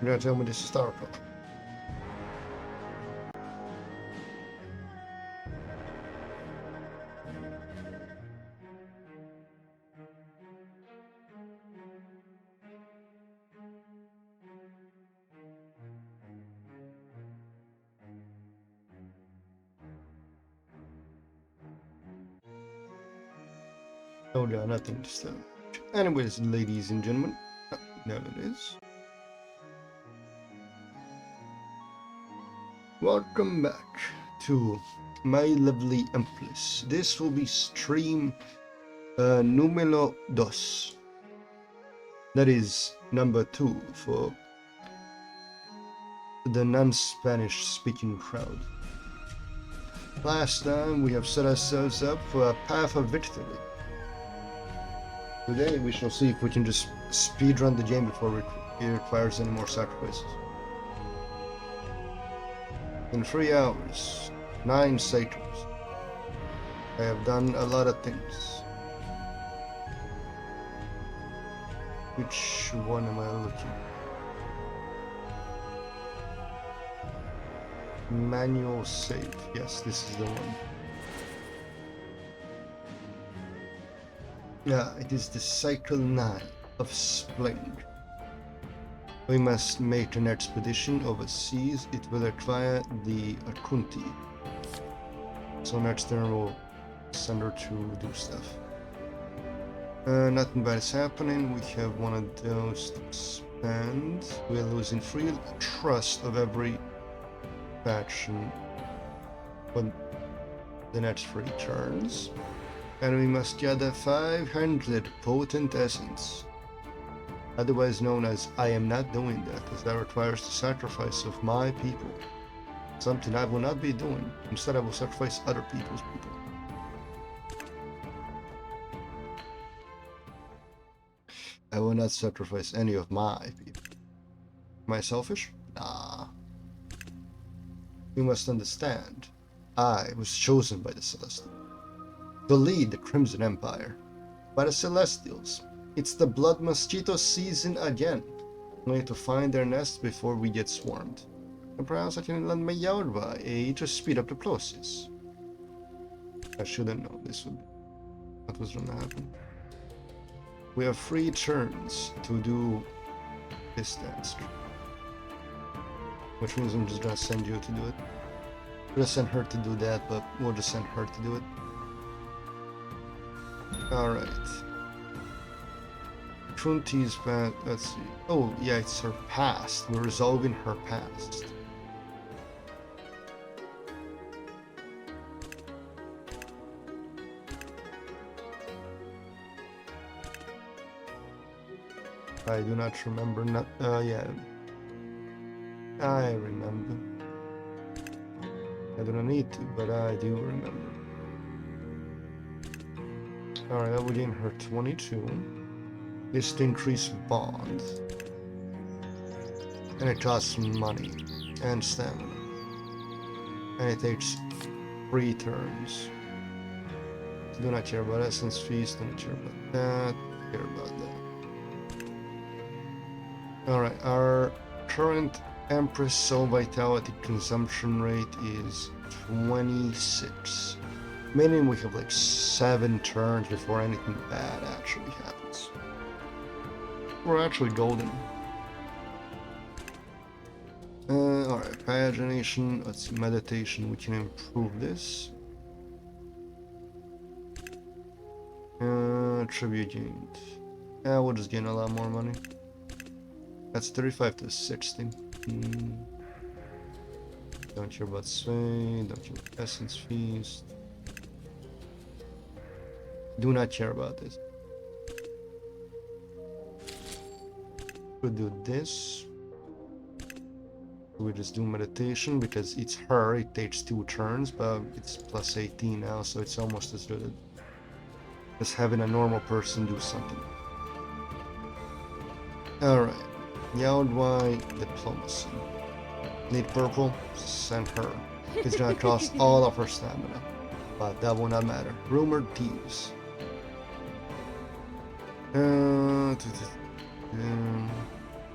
You're gonna tell me this is historical. Oh, yeah, nothing to say. Anyways, ladies and gentlemen, there it is. Welcome back to my Lovely Empress. This will be stream numero dos. That is number 2 for the non-Spanish speaking crowd. Last time we have set ourselves up for a path of victory. Today we shall see if we can just speedrun the game before it requires any more sacrifices. In 3 hours, 9 cycles. I have done a lot of things. Which one am I looking at? Manual save. Yes, this is the one. Yeah, it is the cycle 9 of Spring. We must make an expedition overseas. It will require the Akunti. So next turn we'll send her to do stuff. Nothing bad is happening. We have one of those to spend. We're losing free trust of every faction for the next 3 turns. And we must gather 500 potent essence, otherwise known as I am not doing that, as that requires the sacrifice of my people. Something I will not be doing. Instead, I will sacrifice other people's people. I will not sacrifice any of my people. Am I selfish? Nah. You must understand, I was chosen by the Celestials to lead the Crimson Empire. By the Celestials. It's the blood mosquito season again. We need to find their nest before we get swarmed. And perhaps I can lend my Yaurba aid to speed up the process. I shouldn't know this would be what was gonna happen. We have 3 turns to do this task. Which means I'm just gonna send you to do it. I'm gonna send her to do that, but we'll just send her to do it. Alright. Kunti's past, let's see. Oh, yeah, it's her past. We're resolving her past. I do not remember, yeah. I remember. I do not need to, but I do remember. Alright, that would gain her 22. This to increase bonds. And it costs money and stamina. And it takes 3 turns. So do not care about essence fees, do not care about that, care about that. Alright, our current Empress soul vitality consumption rate is 26. Meaning we have like 7 turns before anything bad actually happens. We're actually golden. Alright, pagination, let's see, meditation, we can improve this. Tribute gained. Yeah, we'll just gain a lot more money. That's 35 to 60. Don't care about sway, don't care about essence feast. Do not care about this. We'll do this. We just do meditation because it's her, it takes 2 turns, but it's plus 18 now, so it's almost as good as having a normal person do something. Alright, Yaodwai diplomacy. Need purple? Send her. It's gonna cost all of her stamina, but that will not matter. Rumored thieves.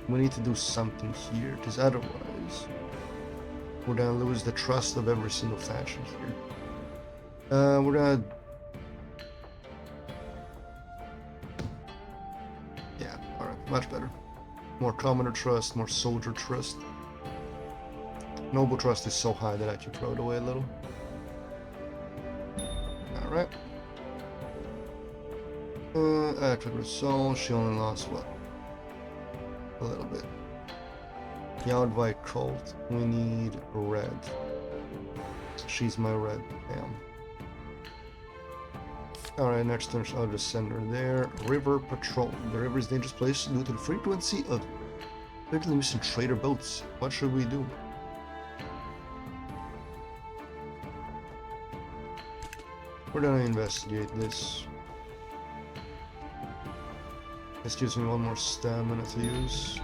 We need to do something here, because otherwise we're gonna lose the trust of every single faction here. We're gonna... Yeah, alright, much better. More commoner trust, more soldier trust. Noble trust is so high that I can throw it away a little. Alright. Active result, she only lost what? A little bit. Yard white colt, we need red. She's my red, damn. Alright, next turn I'll just send her there. River patrol. The river is a dangerous place due to the frequency of frequently missing trader boats. What should we do? We're gonna investigate this. This gives me one more stamina to use.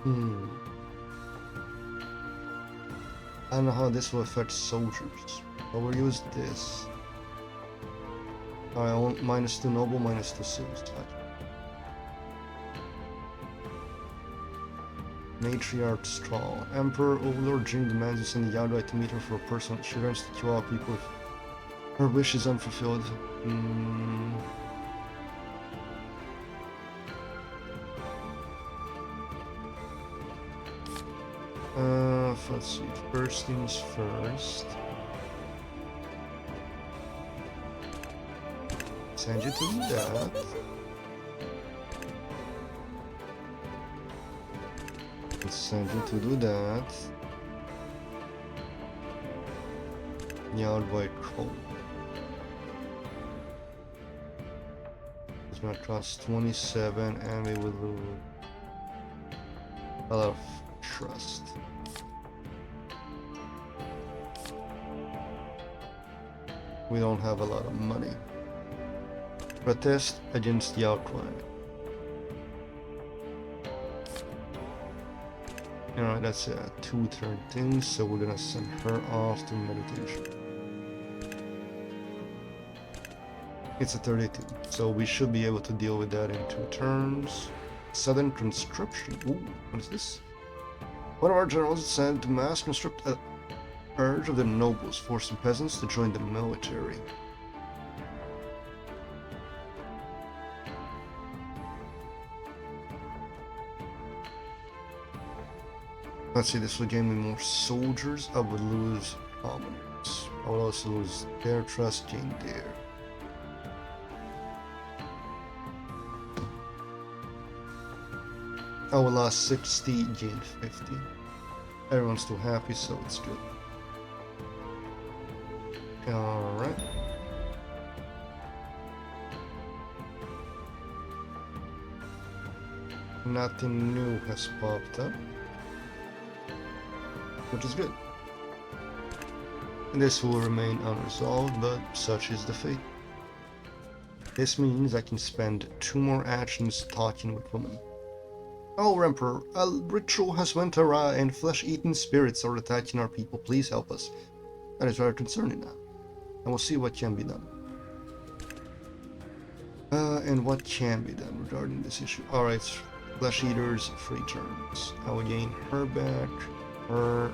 I don't know how this will affect soldiers. But we'll use this. Alright, -2 noble, -2 suicide. Matriarch Straw. Emperor Overlord Jing demands you send the Yaodai to meet her for a personal assurance to kill all people if her wish is unfulfilled. Let's see. First things first. Send you to do that. Let's send you to do that. Yard white coal. It's gonna cost 27 and we will lose a lot of trust. We don't have a lot of money. Protest against the outcry. Alright, that's a 2-turn thing, so we're gonna send her off to meditation. It's a 32, so we should be able to deal with that in 2 turns. Sudden conscription. Ooh, what is this? One of our generals decided to mass conscript a urge of the nobles, forcing peasants to join the military. Let's see, this would gain me more soldiers. I would lose commoners. I would also lose their trust, gain there. I would lost 60, gain 50. Everyone's still happy, so it's good. Alright. Nothing new has popped up, which is good. This will remain unresolved, but such is the fate. This means I can spend 2 more actions talking with women. Oh, Emperor, a ritual has went awry and flesh-eating spirits are attacking our people. Please help us. That is very concerning now. And we'll see what can be done. And what can be done regarding this issue. Alright, flesh eaters, 3 turns. I will gain her back, her.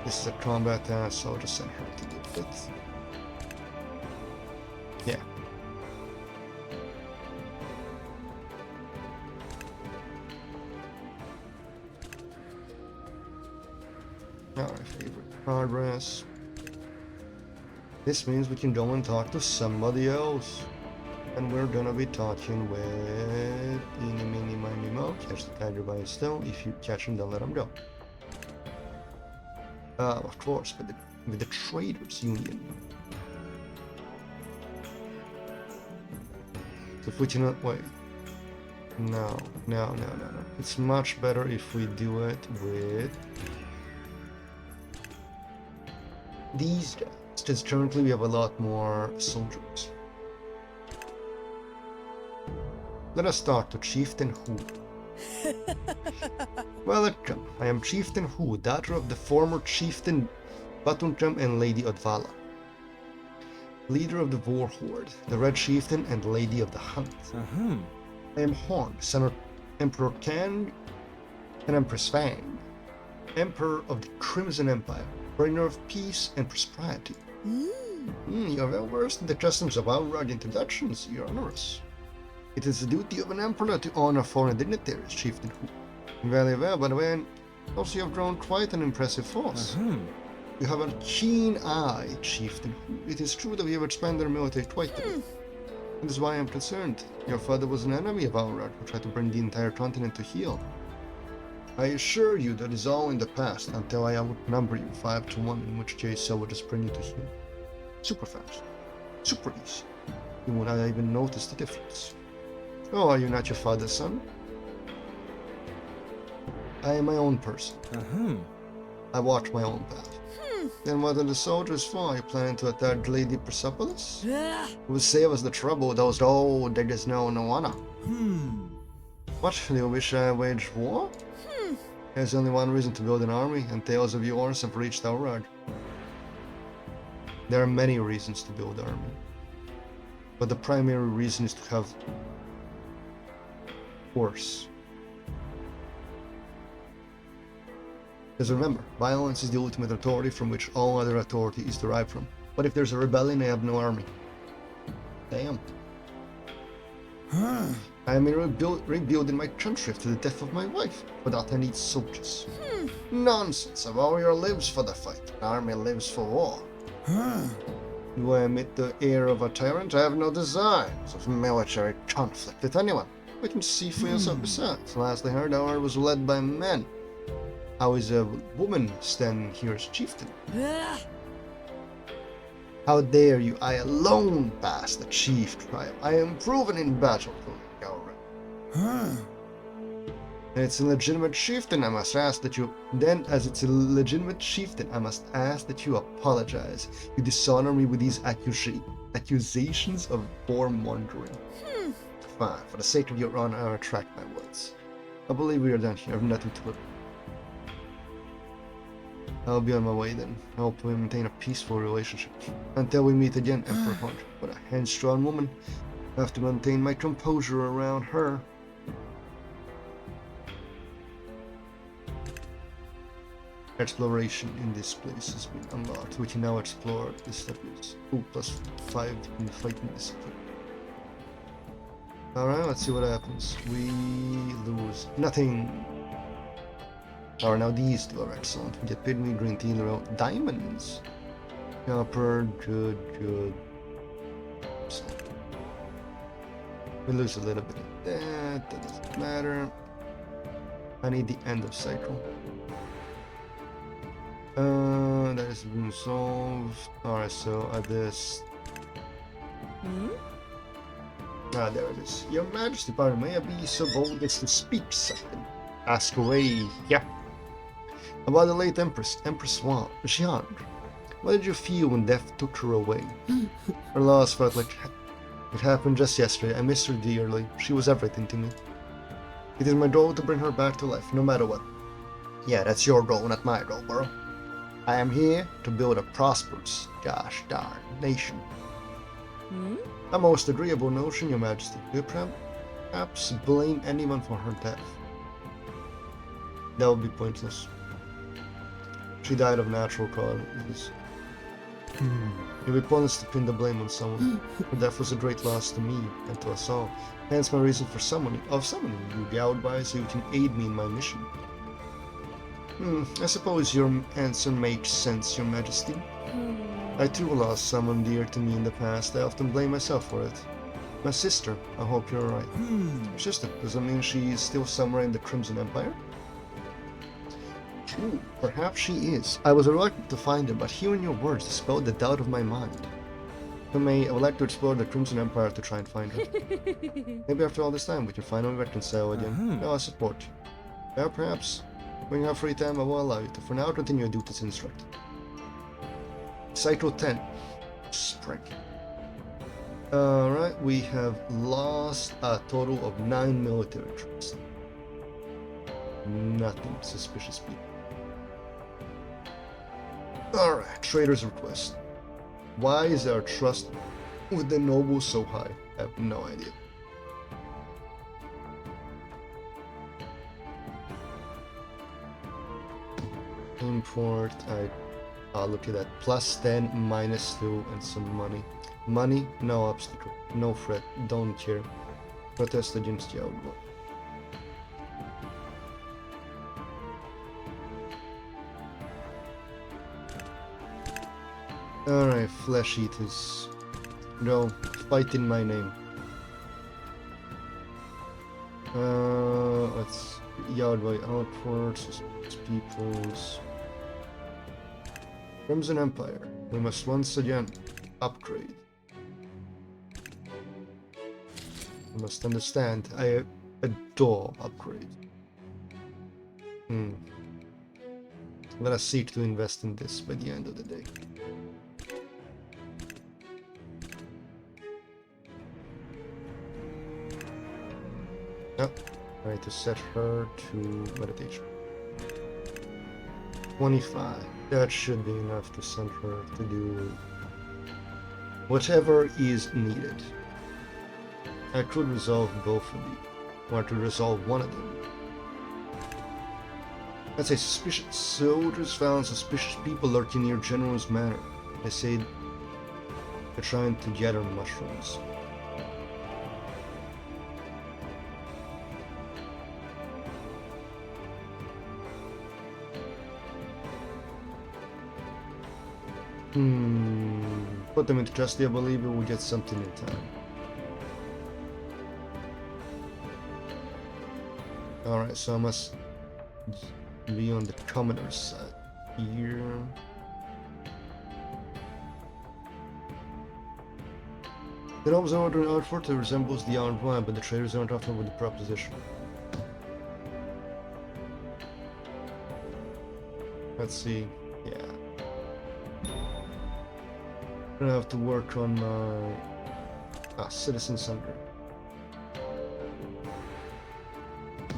This is a combat task, so I'll just send her to do it. Yeah. Our favorite progress. This means we can go and talk to somebody else. And we're gonna be talking with Eeny, Meeny, Miny, Mo. Catch the tiger by his tail. If you catch him, don't let him go. Of course, with the Traders Union. So if we cannot wait. No. It's much better if we do it with these guys, because currently we have a lot more soldiers. Let us talk to Chieftain Hu. Welcome, I am Chieftain Hu, daughter of the former Chieftain Batunkam and Lady Odvala. leader of the War Horde, the Red Chieftain and Lady of the Hunt. I am Horn, son of Emperor Kang and Empress Fang, Emperor of the Crimson Empire, bringer of peace and prosperity. You are well versed in the customs of our rugged introductions, Your Honors. It is the duty of an emperor to honor foreign dignitaries, Chieftain Hu. Very well, by the way, also you have grown quite an impressive force. You have a keen eye, Chieftain Hu. It is true that we have expanded our military quite a bit. That is why I am concerned. Your father was an enemy of our who tried to bring the entire continent to heel. I assure you that is all in the past until I outnumber you 5-1, in which case I will just bring you to heel. Super fast. Super easy. You will not even notice the difference. Oh, are you not your father's son? I am my own person. I watch my own path. Then what are the soldiers for? Are you planning to attack Lady Persepolis? Who will save us the trouble with those there is no honor. What, do you wish I waged war? There's only one reason to build an army, and tales of yours have reached our rod. There are many reasons to build an army, but the primary reason is to have force. Because remember, violence is the ultimate authority from which all other authority is derived from. But if there's a rebellion, I have no army. Damn. I am rebuilding my country after the death of my wife. For that I need soldiers. Nonsense. A warrior lives for the fight. An army lives for war. Do I emit the air of a tyrant? I have no desires of military conflict with anyone. We can see for yourself besides. Last I heard, our army was led by men. How is a woman standing here as chieftain? How dare you? I alone pass the chief trial. I am proven in battle, and it's a legitimate chieftain, I must ask that you... Then, as it's a legitimate chieftain, I must ask that you apologize. You dishonor me with these accusations of warmongering. Fine, for the sake of your honor, I retract my words. I believe we are done here. I have nothing to look. I'll be on my way then. I hope we maintain a peaceful relationship. Until we meet again, Emperor Hunt. But a headstrong woman. I have to maintain my composure around her. Exploration in this place has been unlocked. We can now explore this steppies. 2+5 in fighting discipline. Alright, let's see what happens. We lose nothing. Alright, now these two are excellent. We get pygmy, green tea, diamonds. Copper, good. So, we lose a little bit of that doesn't matter. I need the end of cycle. That has been solved. Alright, so at this... Ah, there it is. Your Majesty, pardon, may I be so bold as to speak something? Ask away. Yeah. About the late Empress, Empress Xiang. What did you feel when death took her away? Her loss felt like it happened just yesterday. I missed her dearly. She was everything to me. It is my goal to bring her back to life, no matter what. Yeah, that's your goal, not my goal, bro. I am here to build a prosperous, gosh darn, nation. A most agreeable notion, Your Majesty. Do you perhaps blame anyone for her death? That would be pointless. She died of natural causes. It would be pointless to pin the blame on someone. Her death was a great loss to me and to us all. Hence my reason for summoning you. Galled so you can aid me in my mission. I suppose your answer makes sense, Your Majesty. I too lost someone dear to me in the past. I often blame myself for it. My sister, I hope you're right. Your sister, does that mean she is still somewhere in the Crimson Empire? Ooh, perhaps she is. I was reluctant to find her, but hearing your words dispelled the doubt of my mind. I would like to explore the Crimson Empire to try and find her. Maybe after all this time we can finally reconcile again. No, I support you. Well, perhaps. When you have free time, I will allow you to. For now, continue your duties instructed. Cycle 10. Spring. Alright, we have lost a total of 9 military troops. Nothing suspicious people. Alright, trader's request. Why is our trust with the nobles so high? I have no idea. Import, look at that. +10, -2, and some money. Money, no obstacle, no threat, don't care. Protest against the outlaw. Alright, flesh eaters. No, fight in my name. Let's yard by outwards, peoples. Crimson Empire. We must once again upgrade. You must understand, I adore upgrade. Let us seek to invest in this by the end of the day. Yep, try to set her to meditation. 25. That should be enough to send her to do whatever is needed. I could resolve both of these, or to resolve one of them. Let's say suspicious soldiers found suspicious people lurking near General's Manor. I say they're trying to gather mushrooms. Put them into custody. I believe we will get something in time. Alright, so I must be on the commoner's side here. The nobles are ordering outfort that resembles the armed one, but the traders aren't often with the proposition. Let's see. Yeah. I'm gonna have to work on my citizen center.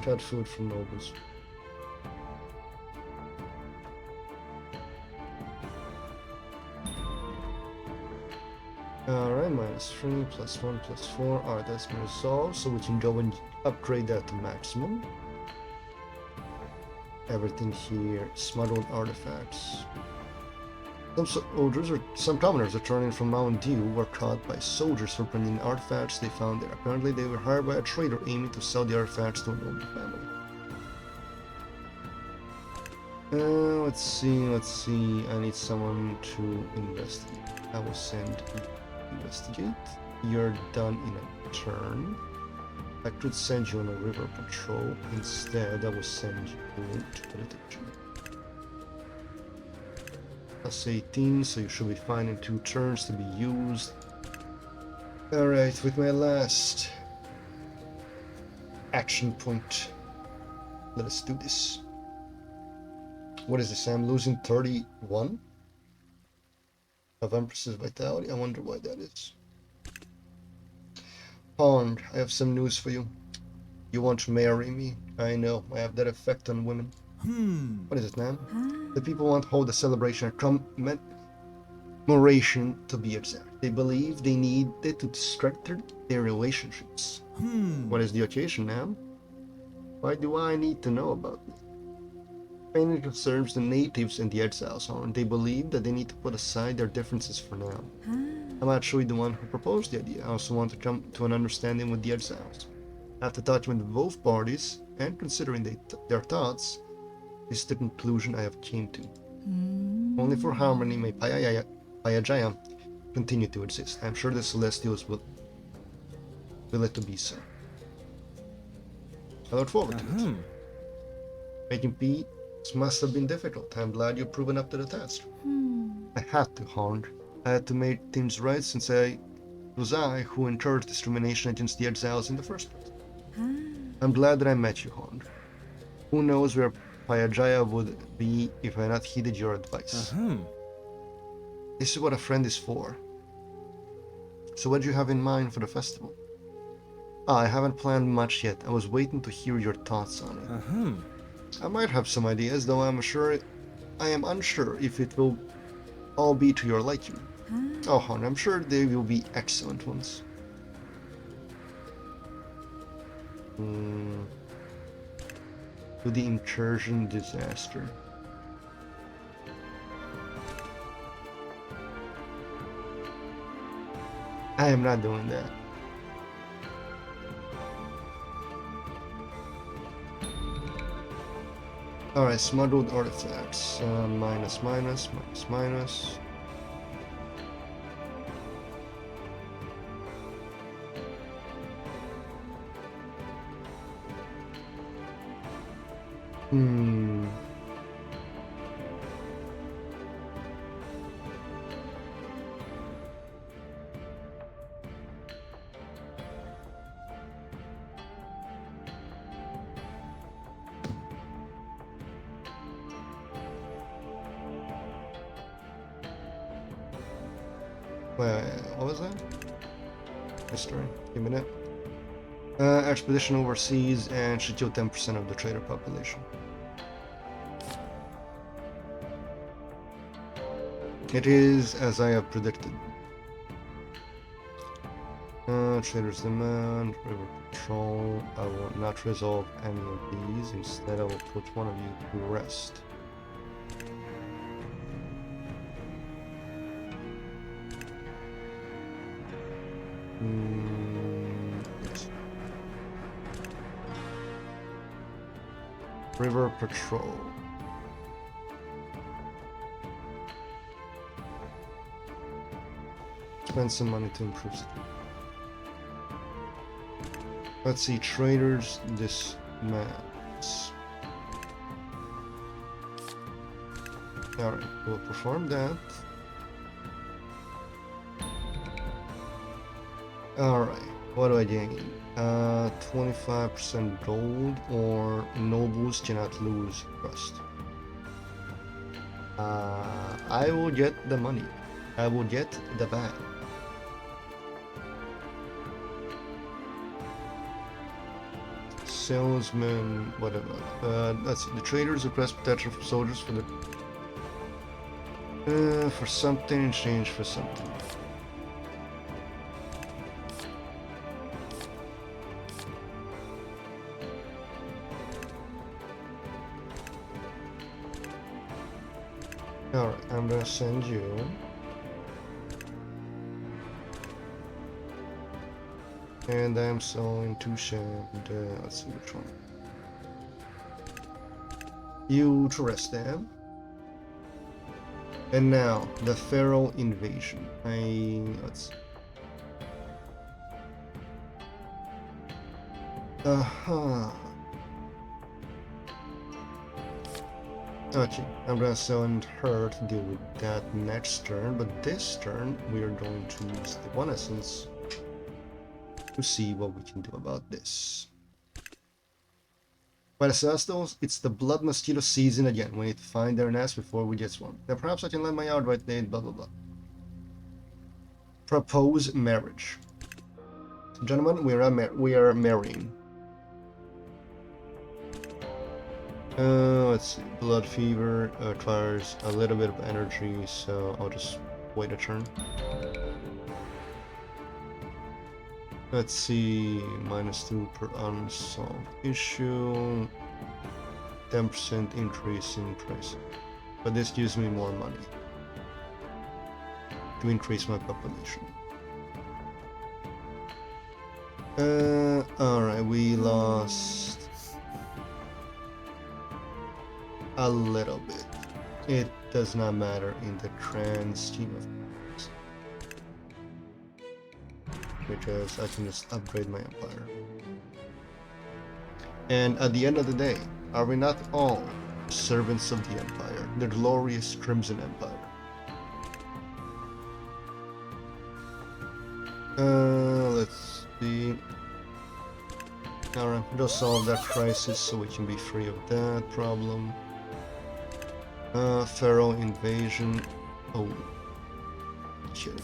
Cut food from nobles. Alright, -3, +1, +4. Alright, that's been resolved, so we can go and upgrade that to maximum. Everything here, smuggled artifacts. Some soldiers or some commoners returning from Mount Dew were caught by soldiers for bringing artifacts they found there. Apparently, they were hired by a trader aiming to sell the artifacts to a noble family. Let's see. I need someone to investigate. I will send you to investigate. You're done in a turn. I could send you on a river patrol. Instead, I will send you to meditation. Plus 18, so you should be fine in 2 turns to be used. Alright, with my last action point, let us do this. What is this? I'm losing 31 of Empress's vitality. I wonder why that is. Pond, I have some news for you. You want to marry me? I know, I have that effect on women. What is it, ma'am? The people want to hold a celebration, a commemoration to be exact. They believe they need it to strengthen their relationships. What is the occasion, ma'am? Why do I need to know about it? Mainly concerns the natives and the exiles, and they believe that they need to put aside their differences for now. I'm actually the one who proposed the idea. I also want to come to an understanding with the exiles. After talking with both parties and considering their thoughts, this is the conclusion I have came to. Only for harmony may Payajaya continue to exist. I'm sure the Celestials will it to be so. I look forward to it. Making peace must have been difficult. I'm glad you've proven up to the test. I had to, Hound. I had to make things right since it was I who encouraged discrimination against the exiles in the first place. I'm glad that I met you, Hound. Who knows where Payajaya would be if I had not heeded your advice. This is what a friend is for. So what do you have in mind for the festival? I haven't planned much yet. I was waiting to hear your thoughts on it. I might have some ideas, though I am unsure if it will all be to your liking. Oh, hon, I'm sure they will be excellent ones. To the incursion disaster. I am not doing that. Alright, smuggled artifacts. Minus, minus, minus, minus. Wait, what was that? History. Give me that. Expedition overseas and should kill 10% of the trader population. It is as I have predicted. Traders demand, river patrol. I will not resolve any of these. Instead, I will put one of you to rest. River patrol. Spend some money to improve it. Let's see, traders dismounts. Alright, we'll perform that. Alright, what do I gain? 25% gold, or nobles cannot lose trust. I will get the money. I will get the bag. Salesman, whatever. Let's see. The traders request protection from soldiers for the for something in exchange for something. Alright, I'm gonna send you. And I'm selling to Shand. Let's see which one. You to rest them. And now the Pharaoh invasion. Let's. Okay, I'm gonna send her to deal with that next turn, but this turn we are going to use the one essence to see what we can do about this. But as those, it's the blood mosquito season again. We need to find their nest before we get swarmed. Then perhaps I can let my yard right there, blah blah blah. Propose marriage. Gentlemen, we are marrying. Let's see. Blood fever requires a little bit of energy, so I'll just wait a turn. Let's see, -2 per unsolved issue, 10% increase in price. But this gives me more money to increase my population. Alright, we lost a little bit. It does not matter in the grand scheme of things, because I can just upgrade my empire. And at the end of the day, are we not all servants of the empire, the glorious Crimson Empire? Let's see. Alright, we'll solve that crisis so we can be free of that problem. Pharaoh invasion. Oh, kidding.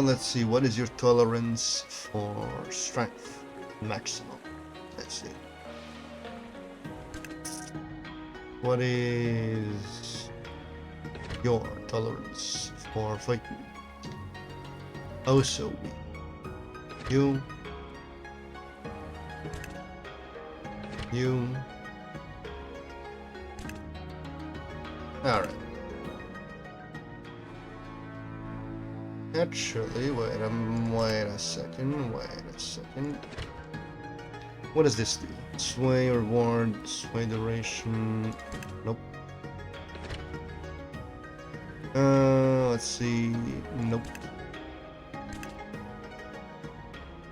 Let's see, what is your tolerance for strength? Maximum. see. What is your tolerance for fighting? Oh, so weak. You. Alright. Actually, wait a second. What does this do? Sway reward, sway duration. Nope. Let's see. Nope.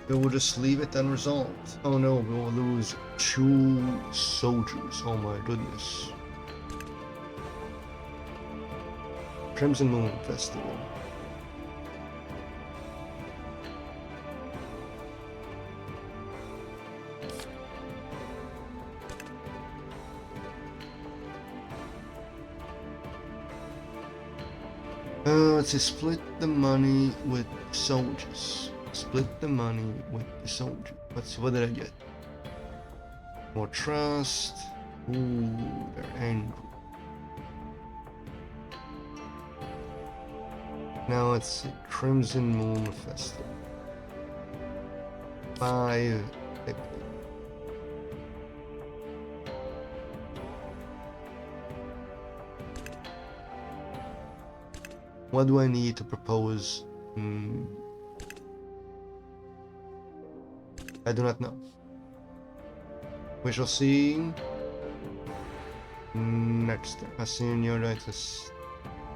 We'll just leave it unresolved. Oh no, we will lose 2 soldiers. Oh my goodness. Crimson Moon Festival. Let's see, split the money with soldiers. Split the money with the soldier. What did I get? More trust. Ooh, they're angry. Now let's see, Crimson Moon Festival. 5 people. What do I need to propose? I do not know. We shall see next. Senioritis.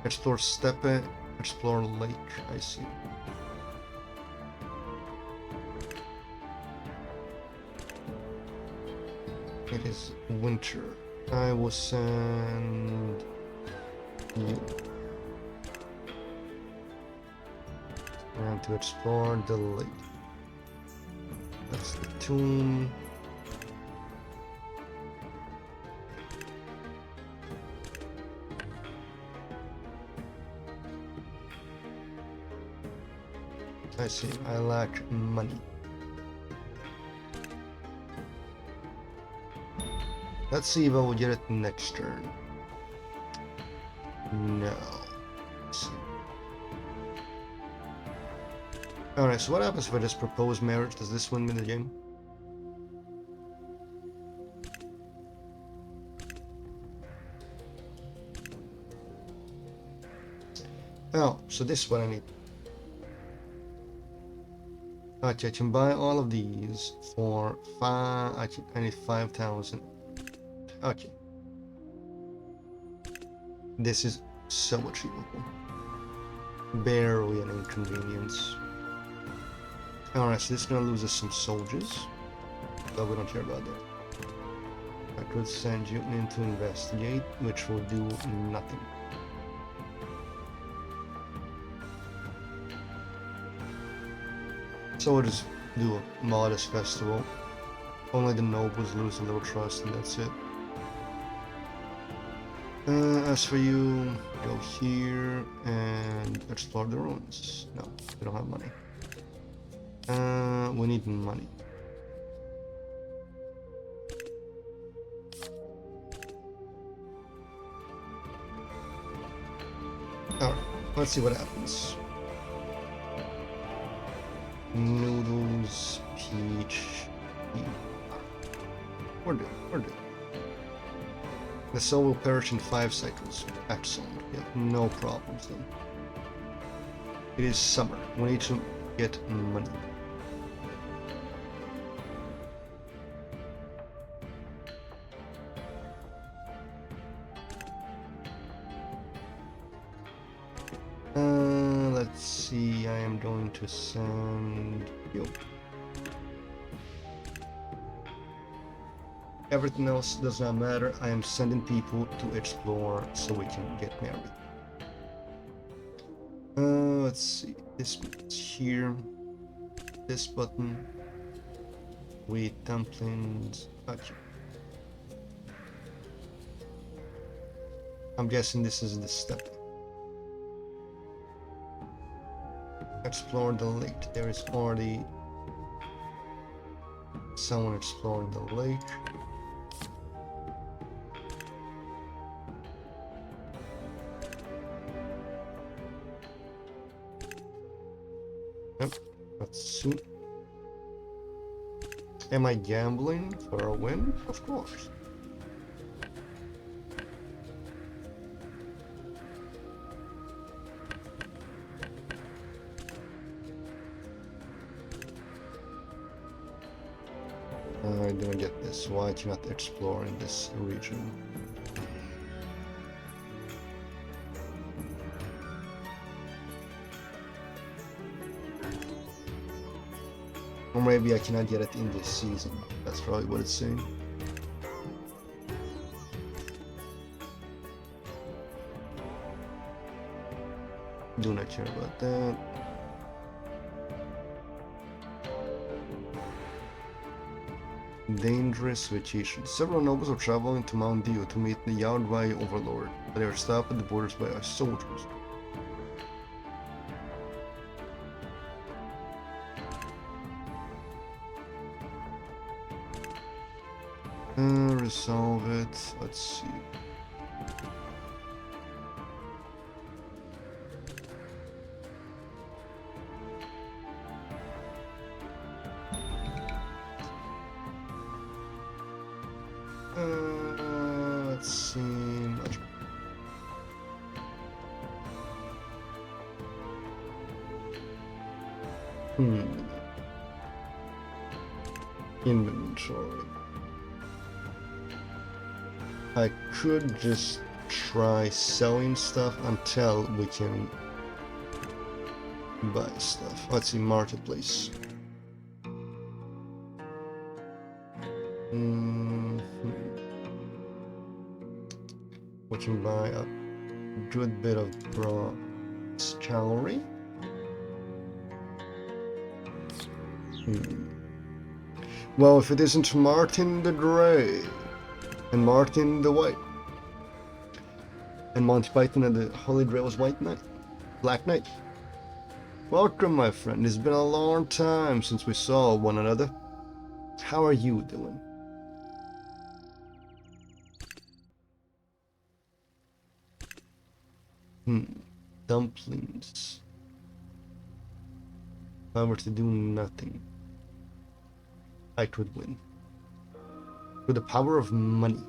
Explore steppe, explore lake. I see. It is winter. I will send you. And to explore the lake. That's the tomb. I see, I lack money. Let's see if I will get it next turn. No. Let's see. Alright, so what happens if I just propose marriage? Does this win me the game? Oh, so this is what I need. Okay, I can buy all of these for 5. I need 5,000. Okay. This is so achievable. Barely an inconvenience. Alright, so this is gonna lose us some soldiers. But we don't care about that. I could send you in to investigate, which will do nothing. So we'll just do a modest festival. Only the nobles lose a little trust and that's it. As for you, go here and explore the ruins. No, we don't have money. We need money. Alright, let's see what happens. Noodles, peach, we're good. The soul will perish in 5 cycles. Excellent. Yeah, no problems then. It is summer. We need to get money. Let's see. I am going to send you. Everything else does not matter. I am sending people to explore so we can get married. Let's see. This button's here. This button. Wheat dumplings. Okay. I'm guessing this is the step. Explore the lake. There is already Someone exploring the lake. Yep, let's see. Am I gambling for a win? Of course. I didn't get this. Why cannot explore in this region? Or maybe I cannot get it in this season. That's probably what it's saying. Do not care about that. Dangerous vacation. Several nobles are traveling to Mount Dio to meet the Yardway overlord, but they are stopped at the borders by our soldiers. Resolve it. Let's see. Let's see. Much. Inventory. I could just try selling stuff until we can buy stuff. Let's see, marketplace. We can buy a good bit of bronze jewelry. Well, if it isn't Martin the Grey and Martin the White and Monty Python and the Holy Grail's White Knight, Black Knight. Welcome, my friend. It's been a long time since we saw one another. How are you doing? Dumplings. If I were to do nothing, I could win. With the power of money.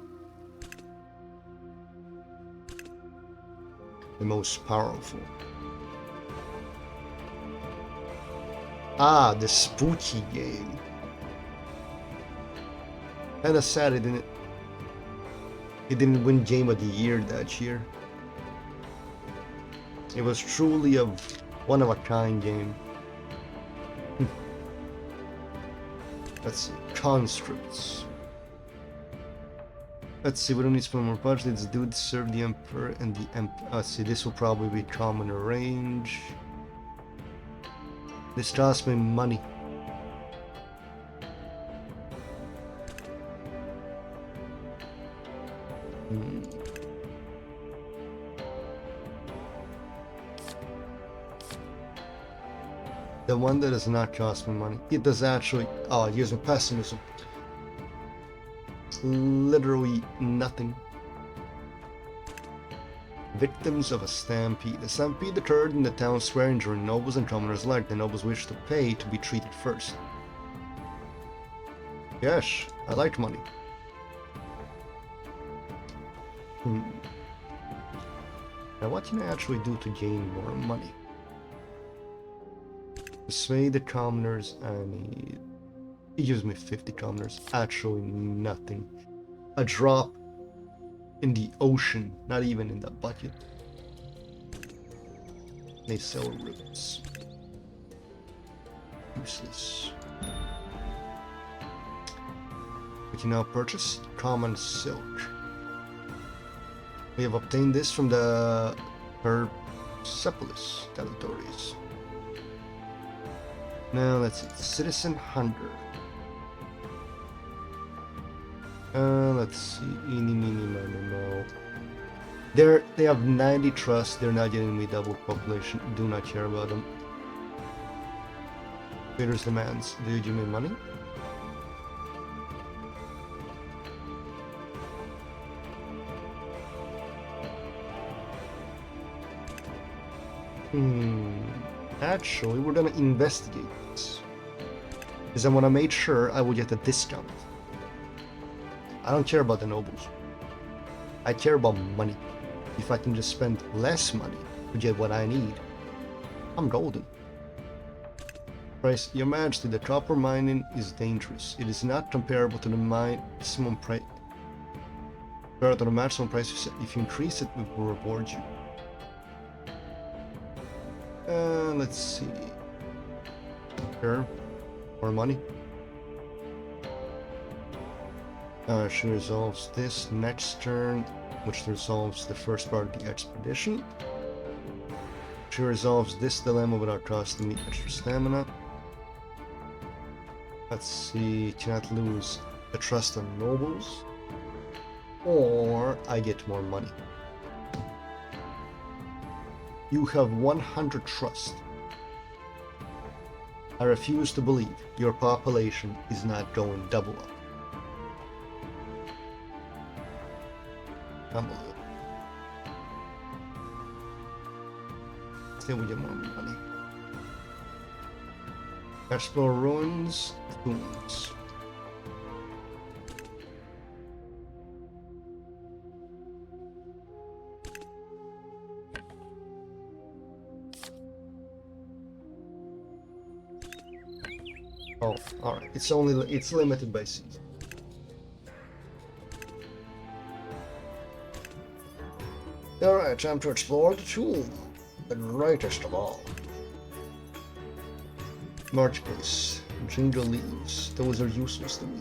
The most powerful. Ah, the spooky game. Kinda sad it didn't win Game of the Year that year. It was truly a one-of-a-kind game. Let's see, conscripts. Let's see, we don't need to spend more budget. Let's do serve the Emperor and the Let's see, this will probably be common range. This costs me money. The one that does not cost me money. It does actually. Oh, it gives me pessimism. Literally nothing. Victims of a stampede. A stampede occurred in the town square, injuring nobles and commoners alike. The nobles wished to pay to be treated first. Yes, I like money. Now what can I actually do to gain more money? Persuade the commoners. I need. It gives me 50 commoners. Actually nothing. A drop in the ocean, not even in the bucket. They sell roots. Useless. We can now purchase common silk. We have obtained this from the Persepolis territories. Now let's see, citizen hunger. Let's see, eeny, meeny, miny, mo. They have 90 trust. They're not getting me double population. Do not care about them. Traders demands. Do you give me money? Actually, we're gonna investigate this. Because I wanna make sure I will get a discount. I don't care about the nobles. I care about money. If I can just spend less money to get what I need, I'm golden. Price, Your Majesty, the copper mining is dangerous. It is not comparable to the maximum price. Compared to the maximum price you set. If you increase it, we will reward you. Let's see. Sure. More money. She resolves this next turn, which resolves the first part of the expedition. She resolves this dilemma without costing me extra stamina. Let's see, cannot lose the trust of nobles. Or I get more money. You have 100 trust. I refuse to believe your population is not going double up. Unbelievable. Still we get more money. Explore ruins, tombs. Oh, alright. It's limited by season. Alright, time to explore the tomb. The greatest of all. Marketplace. Jingle leaves. Those are useless to me.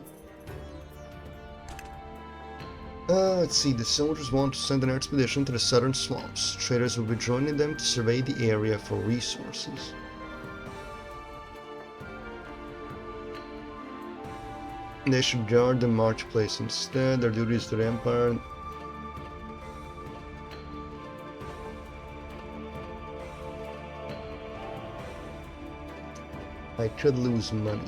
Let's see. The soldiers want to send an expedition to the southern swamps. Traders will be joining them to survey the area for resources. They should guard the marketplace instead. Their duty is to the Empire. I could lose money.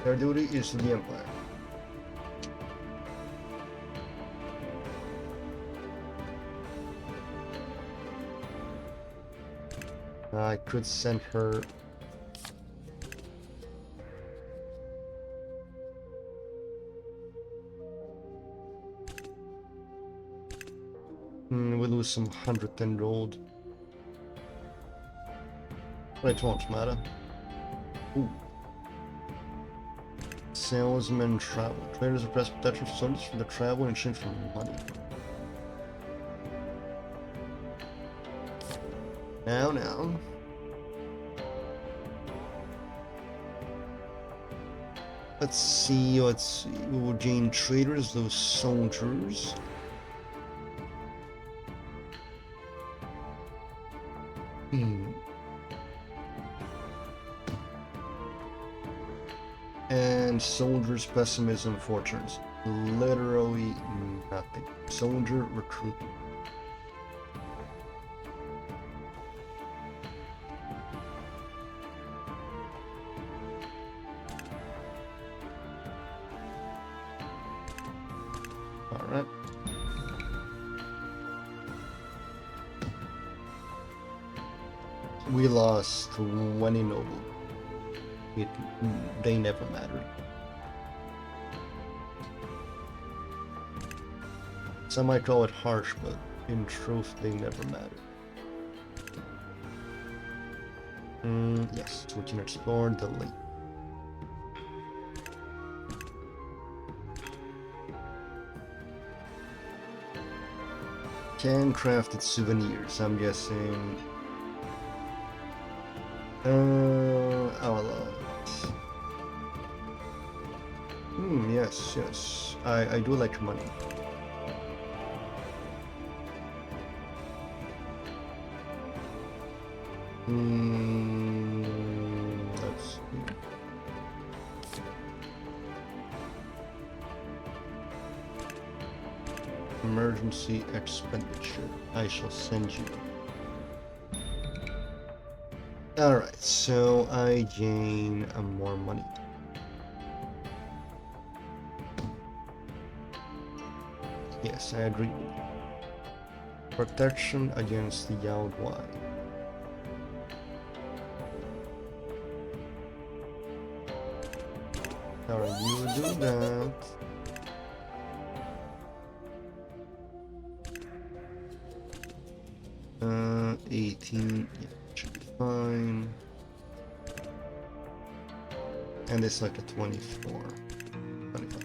Their duty is to the Empire. I could send her. We lose some 110 gold. But it won't matter. Ooh. Salesmen travel. Traders request protection for soldiers for the travel in exchange for money. Now. Let's see. We will gain traders, those soldiers. And soldiers' pessimism fortunes. Literally nothing. Soldier recruitment. Alright. We lost 20 noble. They never mattered. Some might call it harsh, but in truth, they never mattered. Yes, so we can explore the lake. Handcrafted souvenirs, I'm guessing. I'll allow it. Yes. I do like money. Let's see. Emergency expenditure. I shall send you. Alright, so I gain more money. Yes, I agree. Protection against the Yaodwai. Alright, you do that. Uh, 18, yeah, should be fine. And it's like a 24. 25.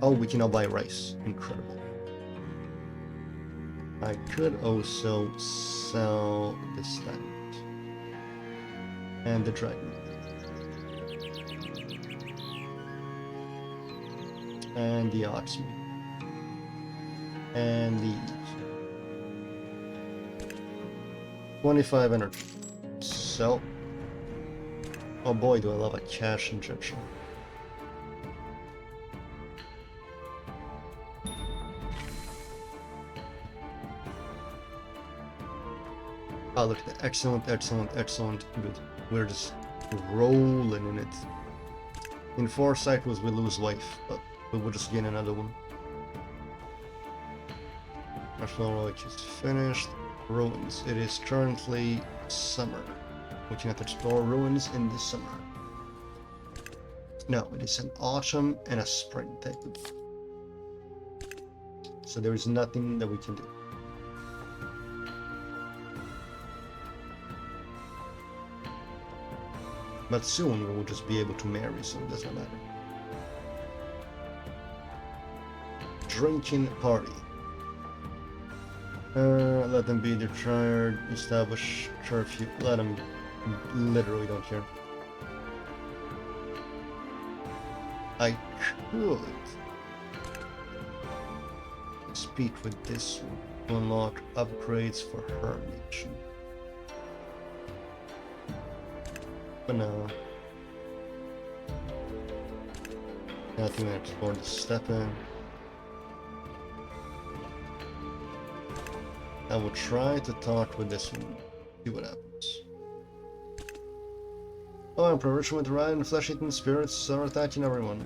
Oh, we can now buy rice. Incredible. I could also sell the stand. And the dragon. And the oxen. And these. 25 energy. So. Oh boy, do I love a cash injection. Oh, look at that. Excellent, excellent, excellent. Good. We're just rolling in it. In 4 cycles, we lose life, but we will just gain another one. National Relic is finished. Ruins. It is currently summer. We can have to explore ruins in the summer. No, it is an autumn and a spring type of. So there is nothing that we can do. But soon we will just be able to marry, so it doesn't matter. Drinking party. Let them be retired, establish curfew. Let them, literally don't care. I could speak with this one to unlock upgrades for her nation. But no. Nothing to explore the step in. I will try to talk with this one, see what happens. Oh, I'm permission with the ride and flesh-eating spirits are attacking everyone.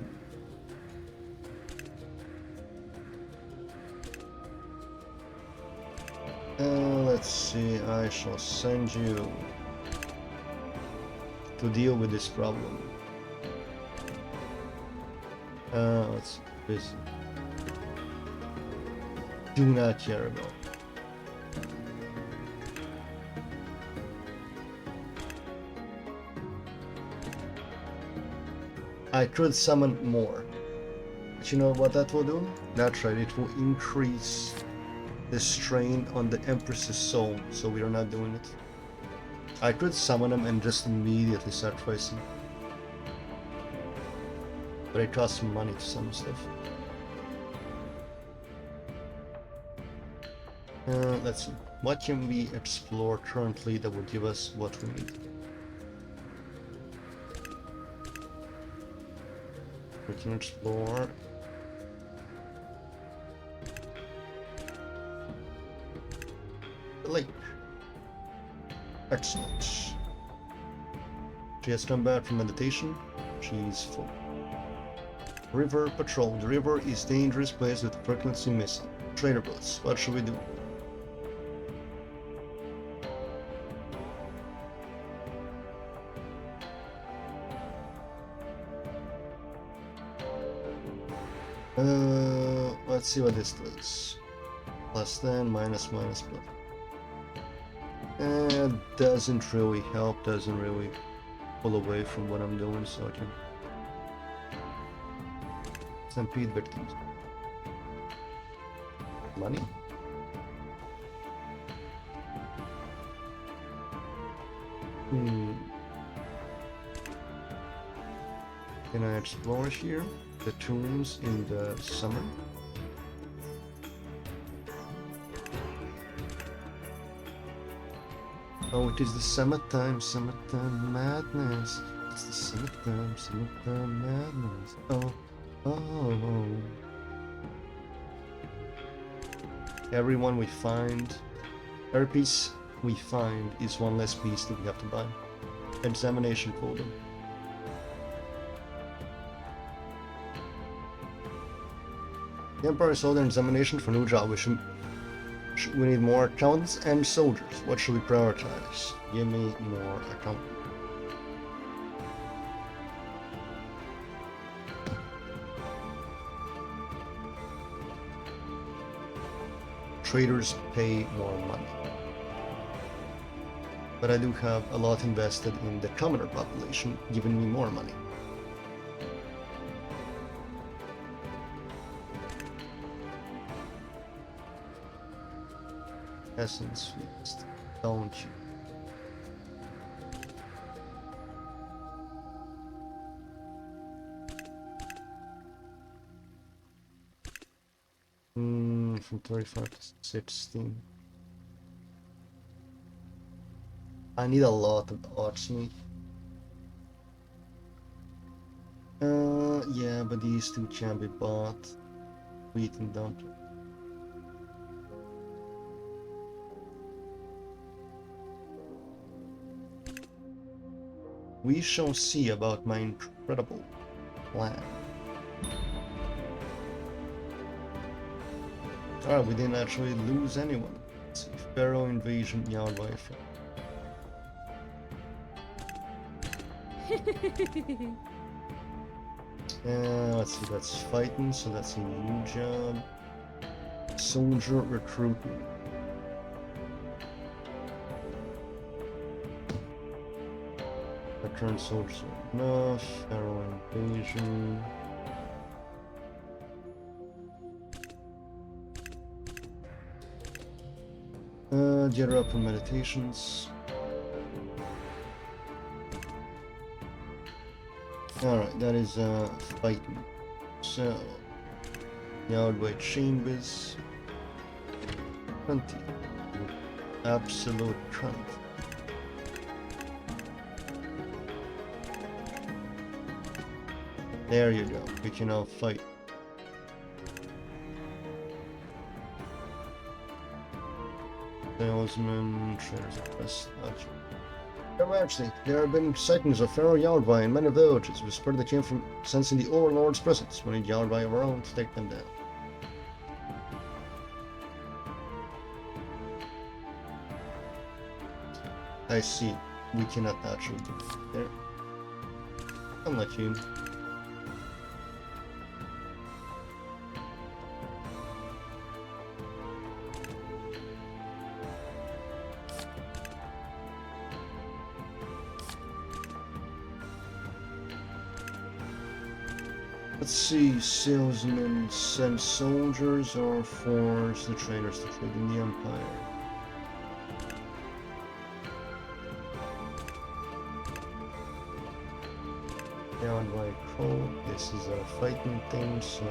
Let's see, I shall send you to deal with this problem. Let's see, busy. Do not care about. I could summon more. But you know what that will do? That's right, it will increase the strain on the Empress's soul, so we are not doing it. I could summon him and just immediately sacrifice him. But it costs money to summon stuff. Let's see. What can we explore currently that will give us what we need? We can explore the lake. Excellent. She has come back from meditation. She's full. River patrol. The river is a dangerous place with frequency missing. Trader boats. What should we do? Let's see what this does. Plus 10, minus, plus. Doesn't really help, doesn't really pull away from what I'm doing, so I can stampede victims. Money? Can I explore here? The tombs in the summer? Oh, it is the summertime madness. It's the summertime madness. Oh. Everyone we find, every piece we find is one less piece that we have to buy. Examination folder. The Empire is holding an examination for a new job. We need more accountants and soldiers. What should we prioritize? Give me more accountants. Traders pay more money. But I do have a lot invested in the commoner population, giving me more money. Essence Feast, don't you? From 35 to 16. I need a lot of arts meat. Yeah, but these two can be bought. Wheat and dumpling. We shall see about my incredible plan. Alright, we didn't actually lose anyone. Let's see. Pharaoh invasion, Yahweh. Let's see, that's fighting, so that's a new job. Soldier recruitment. Return soldiers are enough. Pharaoh invasion. Get up for meditations. Alright, that is fighting. So, Yardway Chambers. 20. Absolute strength. There you go, we can now fight. Salesman, traders of best. Actually, there have been sightings of Pharaoh Yardby in many villages. Whispered that came from sensing the Overlord's presence. We need Yardby of our own to take them down. I see. We cannot actually do it there. I'll let you. Let's see, salesmen send soldiers or force the traders to trade in the Empire. Down by coal, this is a fighting thing, so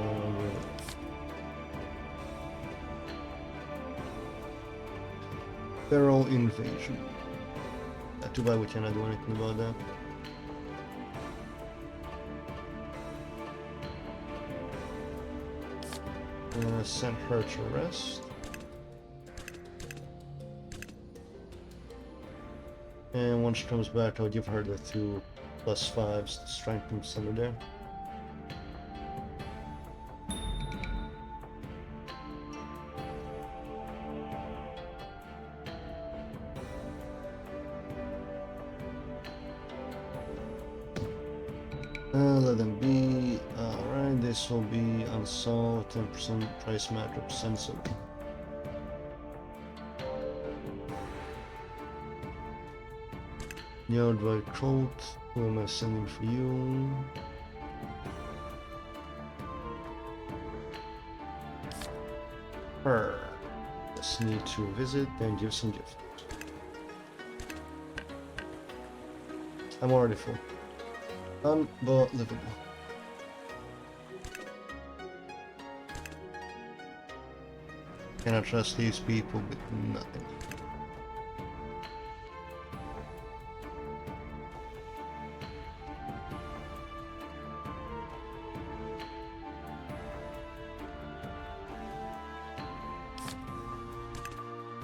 Pharaoh invasion. Too bad we cannot do anything about that. Send her to rest. And when she comes back, I'll give her the 2+5s to strengthen center there. Let them be. Alright, this will be unsolved, 10% price matchup sensor. Yardby Colt, who am I sending for you? Her. Just need to visit and give some gifts. I'm already full. Unbelievable. Cannot trust these people with nothing.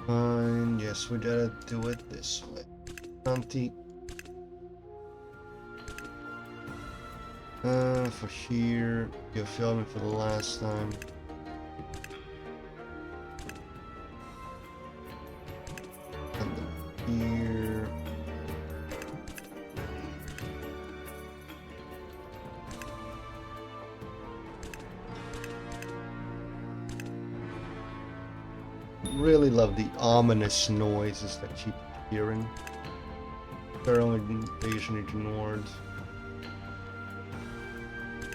Fine, yes, we gotta do it this way. 20. For here, you failed me for the last time. here. Really love the ominous noises that keep hearing. Pharaoh invasion ignored.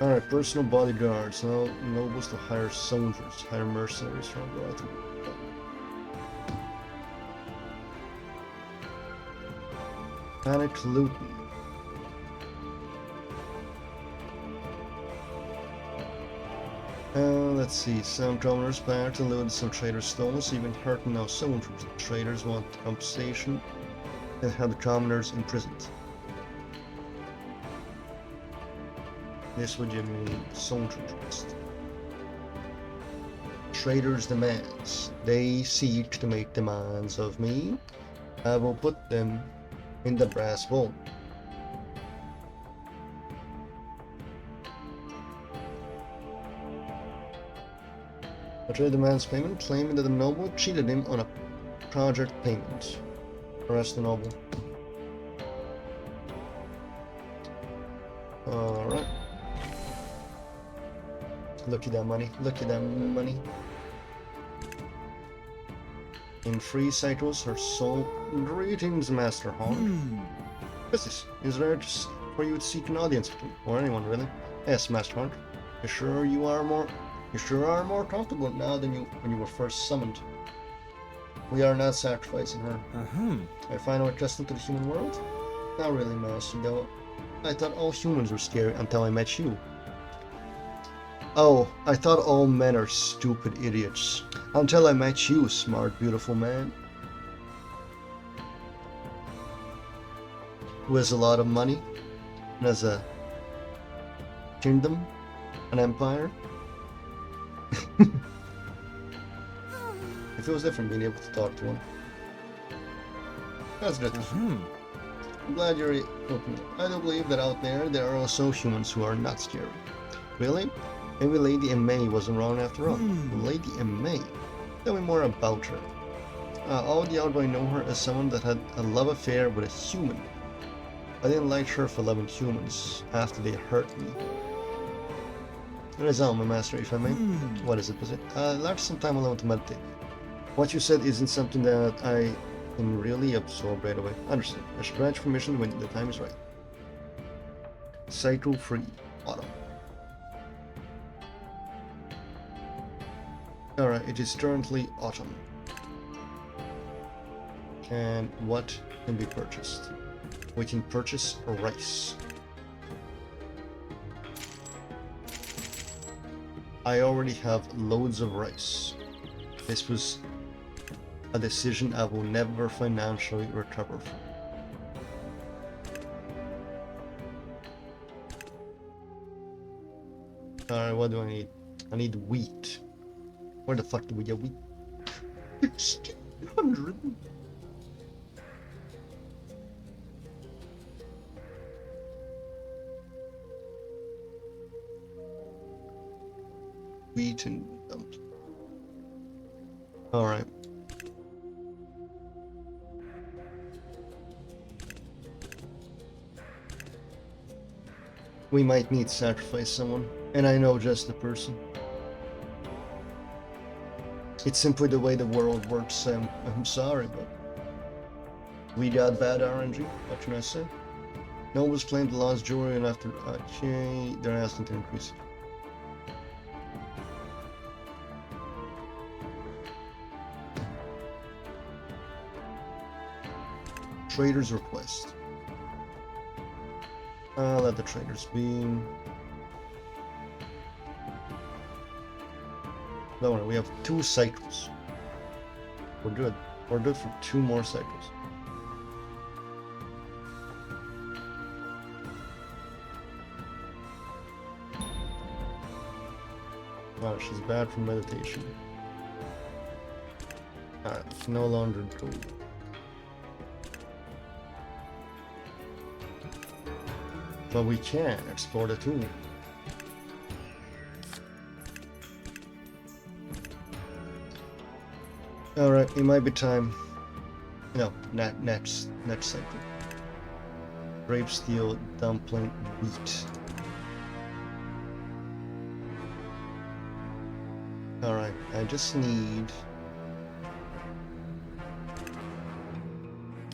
Alright, personal bodyguards. Now nobles to hire soldiers, hire mercenaries from abroad. Panic looting. Let's see, some commoners plan to loot some traders' stalls, even hurting our soldiers. The traders want compensation and have the commoners imprisoned. This would give me soldier trust. Traders' demands. They seek to make demands of me. I will put them in the brass bowl. A trader demands payment, claiming that the noble cheated him on a project payment. Arrest the noble. Alright. Look at that money. Look at that money. In free cycles, her soul. Greetings, Master Hog. What's this? Is there just for you to seek an audience with me? Or anyone, really? Yes, Master Hog. You sure are more comfortable now than when you were first summoned. We are not sacrificing her. I find her accustomed to the human world? Not really, Master, though. I thought all humans were scary until I met you. Oh, I thought all men are stupid idiots. Until I met you, smart, beautiful man. Who has a lot of money, and has a kingdom, an empire. It feels different being able to talk to one. That's good. I'm glad you're open. I do believe that out there are also humans who are not scary. Really? Maybe Lady M. May wasn't wrong after all. Lady M. May? Tell me more about her. All the outgoing know her as someone that had a love affair with a human. I didn't like her for loving humans after they hurt me. It is all, my master, if I may. What is it, was it? Like some time alone to meditate. What you said isn't something that I can really absorb right away. Understood. I should grant permission when the time is right. Cycle free. Autumn. Alright, it is currently autumn. And what can be purchased? We can purchase rice. I already have loads of rice. This was a decision I will never financially recover from. Alright, what do I need? I need wheat. Where the fuck do we get wheat? 1600. Wheat and dumps. Alright. We might need to sacrifice someone, and I know just the person. It's simply the way the world works. I'm sorry, but we got bad RNG. What can I say? Nobles claimed the lost jewelry, and after they're asking to increase it. Trader's request. Let the traders be. Don't worry, we have 2 cycles. We're good. We're good for 2 more cycles. Wow, she's bad for meditation. Alright, no longer gold. But we can explore the tomb. Alright, it might be time. No, next cycle. Grape steel, dumpling, wheat. Alright, I just need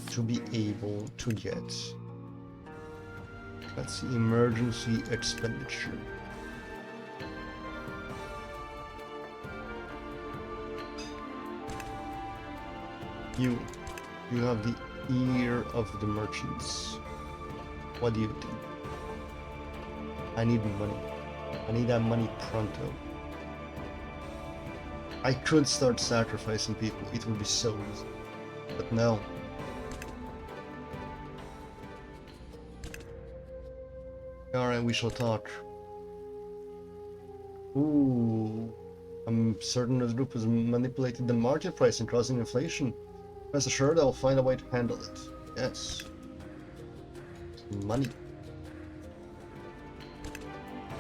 to be able to get, let's see, emergency expenditure. You have the ear of the merchants. What do you do? I need money. I need that money pronto. I could start sacrificing people. It would be so easy. But no. Alright, we shall talk. Ooh. I'm certain the group has manipulated the market price and causing inflation. Rest assured, I'll find a way to handle it. Yes. Money.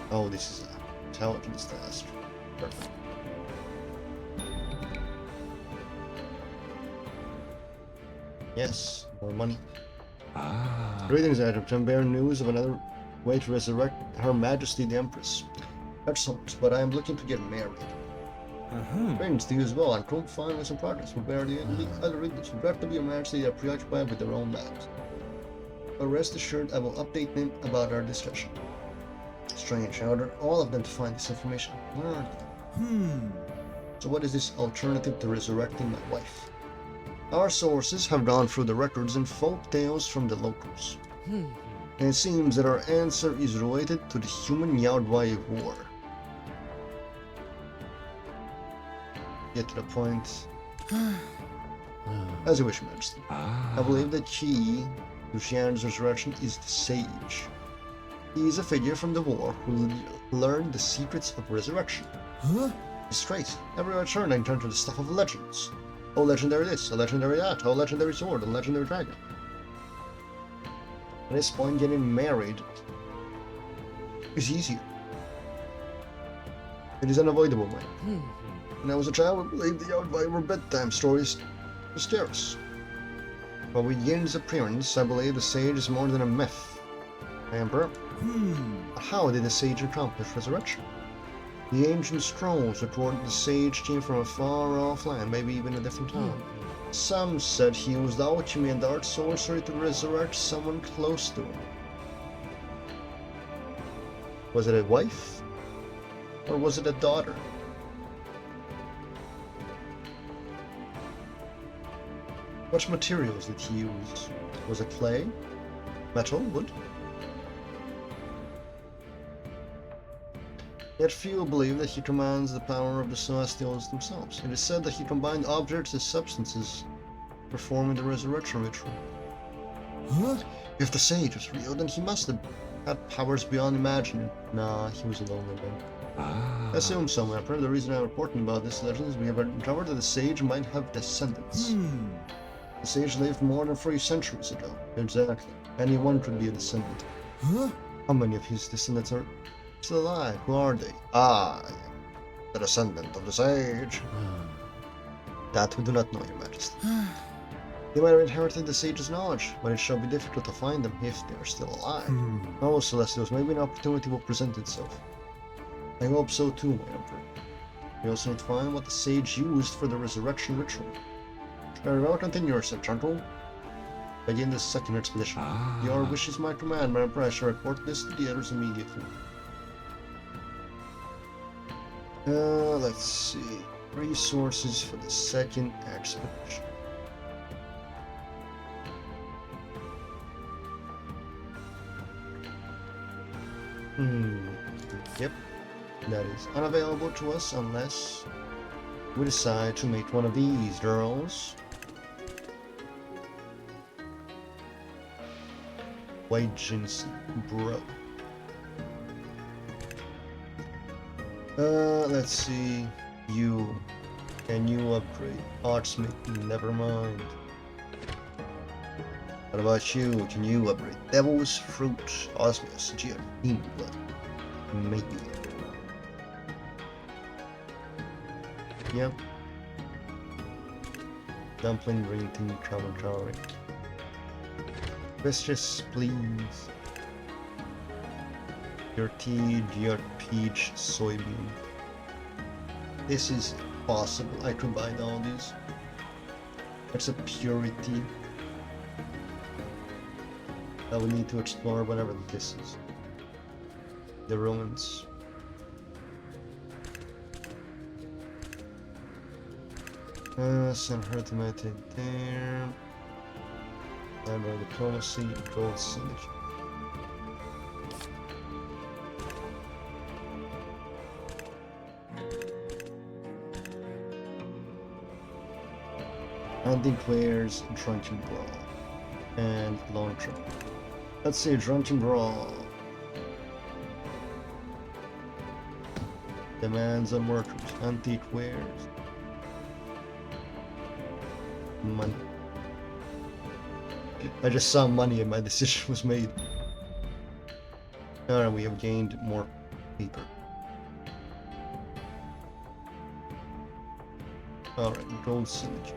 Oh, this is an intelligence task. Perfect. Yes, more money. Greetings, Egypt. I'm bearing news of another way to resurrect Her Majesty the Empress. Excellent, but I am looking to get married. Greetings to you as well. I'm quite fine with some progress. But where the other readers regrettably Your Majesty are preoccupied with their own matters. But rest assured, I will update them about our discussion. Strange. I ordered all of them to find this information. Where are they? So what is this alternative to resurrecting my wife? Our sources have gone through the records and folk tales from the locals. And it seems that our answer is related to the human Yaodwai war. Get to the point. As you wish, Majesty. I believe the key to Xian's resurrection is the sage. He is a figure from the war who learned the secrets of resurrection. It's crazy. Everywhere I turn, I turn to the stuff of legends. Oh, legendary this, a legendary that, oh, legendary sword, a legendary dragon. At this point, getting married is easier. It is unavoidable, man. When I was a child, I believed the Yaodwai were bedtime stories to scare us. But with Yin's appearance, I believe the sage is more than a myth. Emperor? But how did the sage accomplish resurrection? The ancient scrolls report the sage came from a far-off land, maybe even a different time. Some said he used alchemy and art sorcery to resurrect someone close to him. Was it a wife? Or was it a daughter? What materials did he use? Was it clay? Metal? Wood? Yet few believe that he commands the power of the Celestials themselves. It is said that he combined objects and substances, performing the resurrection ritual. If the sage was real, then he must have had powers beyond imagining. Nah, he was alone then. Assume so, Emperor. The reason I'm reporting about this legend is we have uncovered that the sage might have descendants. The sage lived more than 3 centuries ago. Exactly. Anyone could be a descendant. How many of his descendants are still alive? Who are they? I am the descendant of the sage. That we do not know, Your Majesty. They might have inherited the sage's knowledge, but it shall be difficult to find them if they are still alive. Oh, Celestials, maybe an opportunity will present itself. I hope so too, my Emperor. We also need to find what the sage used for the resurrection ritual. Very well, continue yourself, Gentle. Begin the second expedition. Your wish is my command, my Emperor. I shall report this to the others immediately. Let's see. Resources for the second expedition. Yep. That is unavailable to us unless we decide to make one of these girls. Wages, bro. Let's see. You. Can you upgrade? Artsmith, never mind. What about you? Can you upgrade? Devil's Fruit, Osmius, Geodine Blood. Maybe. Yep. Dumpling, green tea, travel, cowering. Questions, please. Your tea, your peach, soybean. This is possible. I could buy all these. It's a purity that we need to explore whatever this is. The ruins. Send her to meditate there. Library diplomacy, gold signature. Hunting wares, drunken brawl, and long trip. Let's see, drunken brawl. Demands on workers, antique wares, money. I just saw money and my decision was made. Alright, we have gained more paper. Alright, gold signature.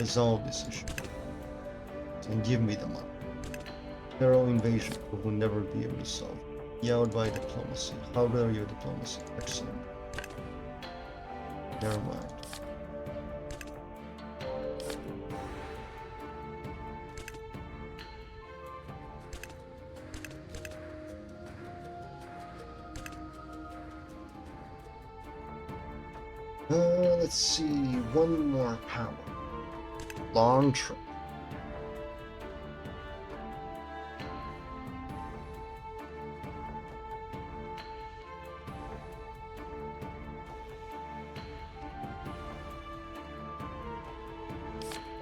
Resolve this issue. And give me the money. Pharaoh invasion will never be able to solve. Yelled by diplomacy. How dare your diplomacy? Excellent. Never mind. Let's see, one more power. Long trip.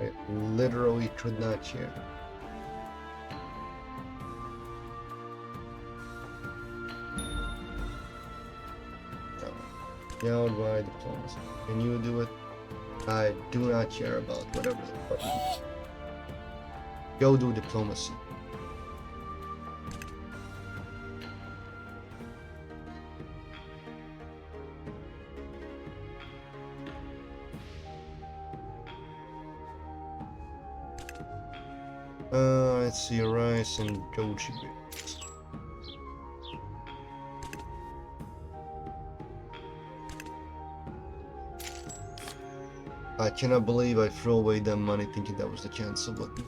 I literally could not hear. Yelled by diplomacy. Can you do it? I do not care about whatever the fuck it is. Go do diplomacy. Let's see, rice and goji berries. I cannot believe I threw away that money thinking that was the cancel button.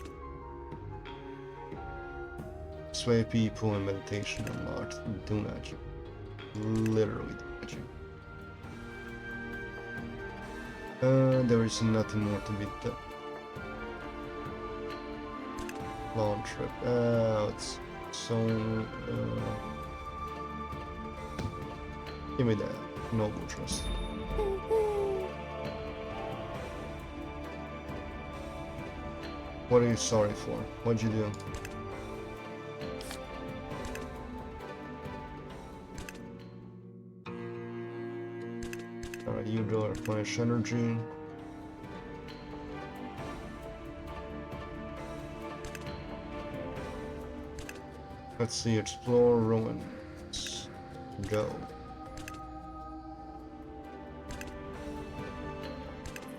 Sway people and meditation unlocked. Do not you. Literally do not you. There is nothing more to be done. Long trip. It's so. Give me that. Noble trust. What are you sorry for? What'd you do? Alright, you go replenish energy. Let's see, explore ruins. Go.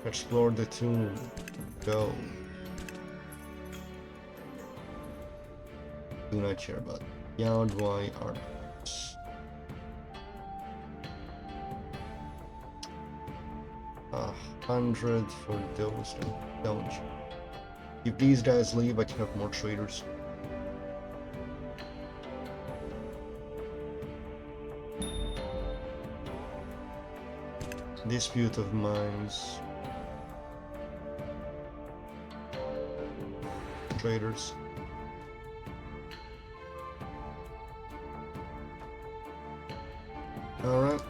Explore the tomb. Go. Do not care about Yawdwai artifacts. 100 for those that don't. If these guys leave, I can have more traders. Dispute of mines. Traders. Alright.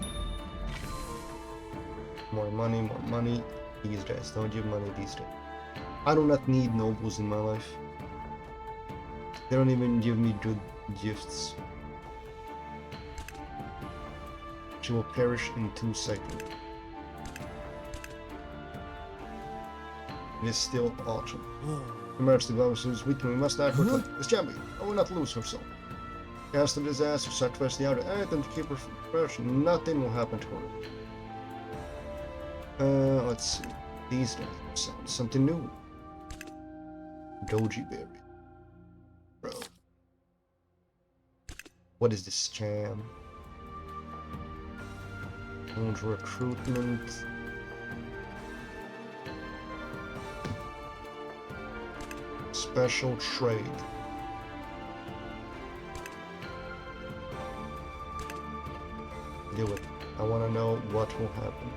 More money, more money. These guys don't give money these days. I do not need nobles in my life. They don't even give me good gifts. She will perish in 2 seconds. It is still autumn. Emerge the goddess is weak and we must act quickly. This champion, I will not lose her soul. Cast the disaster, sacrifice the outer item to keep her fresh. Nothing will happen to her. Let's see. These days, something new. Goji berry. Bro. What is this scam? And recruitment. Special trade. Do it. I want to know what will happen.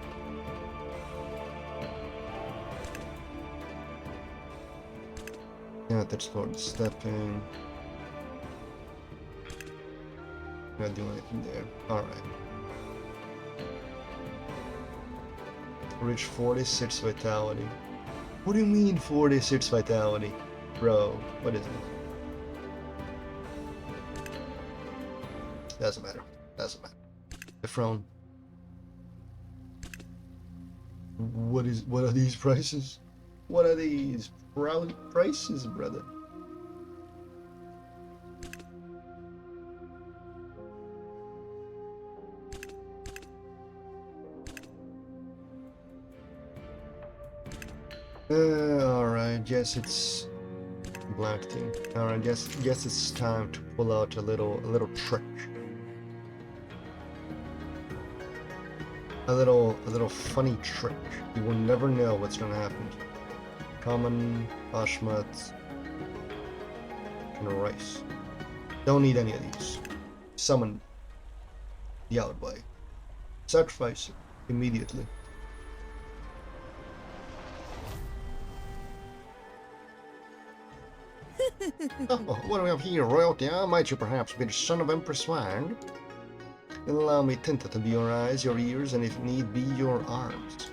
Yeah, that's Lord stepping. Not doing anything there. Alright. Reach 46 vitality. What do you mean 46 vitality? Bro, what is it? Doesn't matter. Doesn't matter. The throne. What are these prices? What are these proud prices, brother? Alright, guess it's black thing. Alright, guess it's time to pull out a little trick. A little funny trick. You will never know what's gonna happen. Common, Ashmat, and rice. Don't need any of these. Summon the outway. Sacrifice it immediately. Oh, what do we have here, royalty? Might you perhaps be the son of Empress Wang? Allow me, Tinta, to be your eyes, your ears, and if need be, your arms.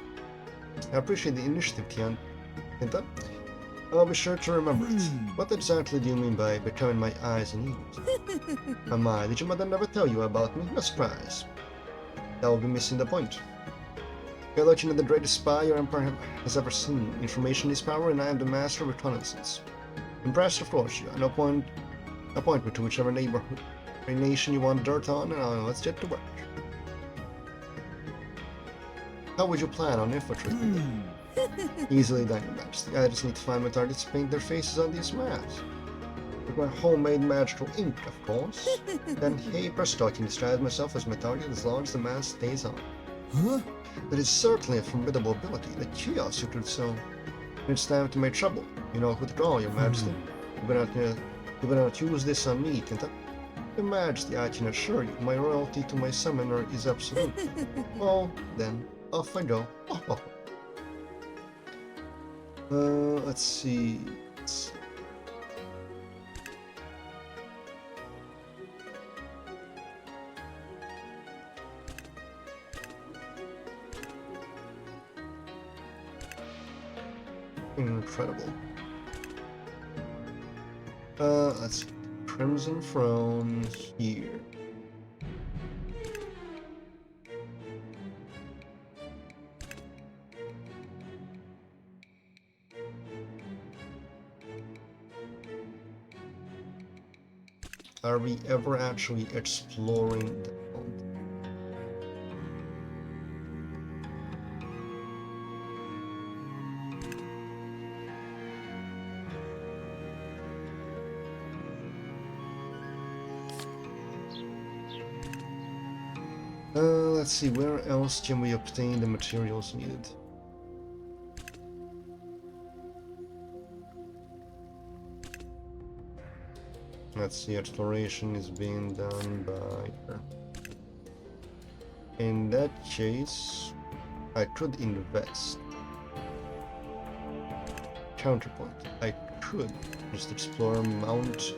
I appreciate the initiative, Tinta. I'll be sure to remember it. What exactly do you mean by becoming my eyes and ears? Am I? Did your mother never tell you about me? No surprise. That will be missing the point. I'll let you know the greatest spy your empire has ever seen. Information is power, and I am the master of reconnaissance. Impressed, of course. No point. Appoint me to whichever neighborhood, a nation you want dirt on, and let's get to work. How would you plan on infiltrating them? Easily done, Your Majesty. I just need to find my targets to paint their faces on these maps. With my homemade magical ink, of course. Then, hey presto, I can disguise myself as my target as long as the mask stays on. Huh? That is certainly a formidable ability. The chaos you could sow. It's time to make trouble. You know who to call, Your Majesty. You better not use this on me, Tinta. Your Majesty, I can assure you, my loyalty to my summoner is absolute. Well, then, off I go. Let's see. Incredible. Let's see. Crimson Throne here. Are we ever actually exploring the world? Let's see, where else can we obtain the materials needed? Let's see, exploration is being done by her. In that case, I could invest. Counterpoint, I could just explore Mount.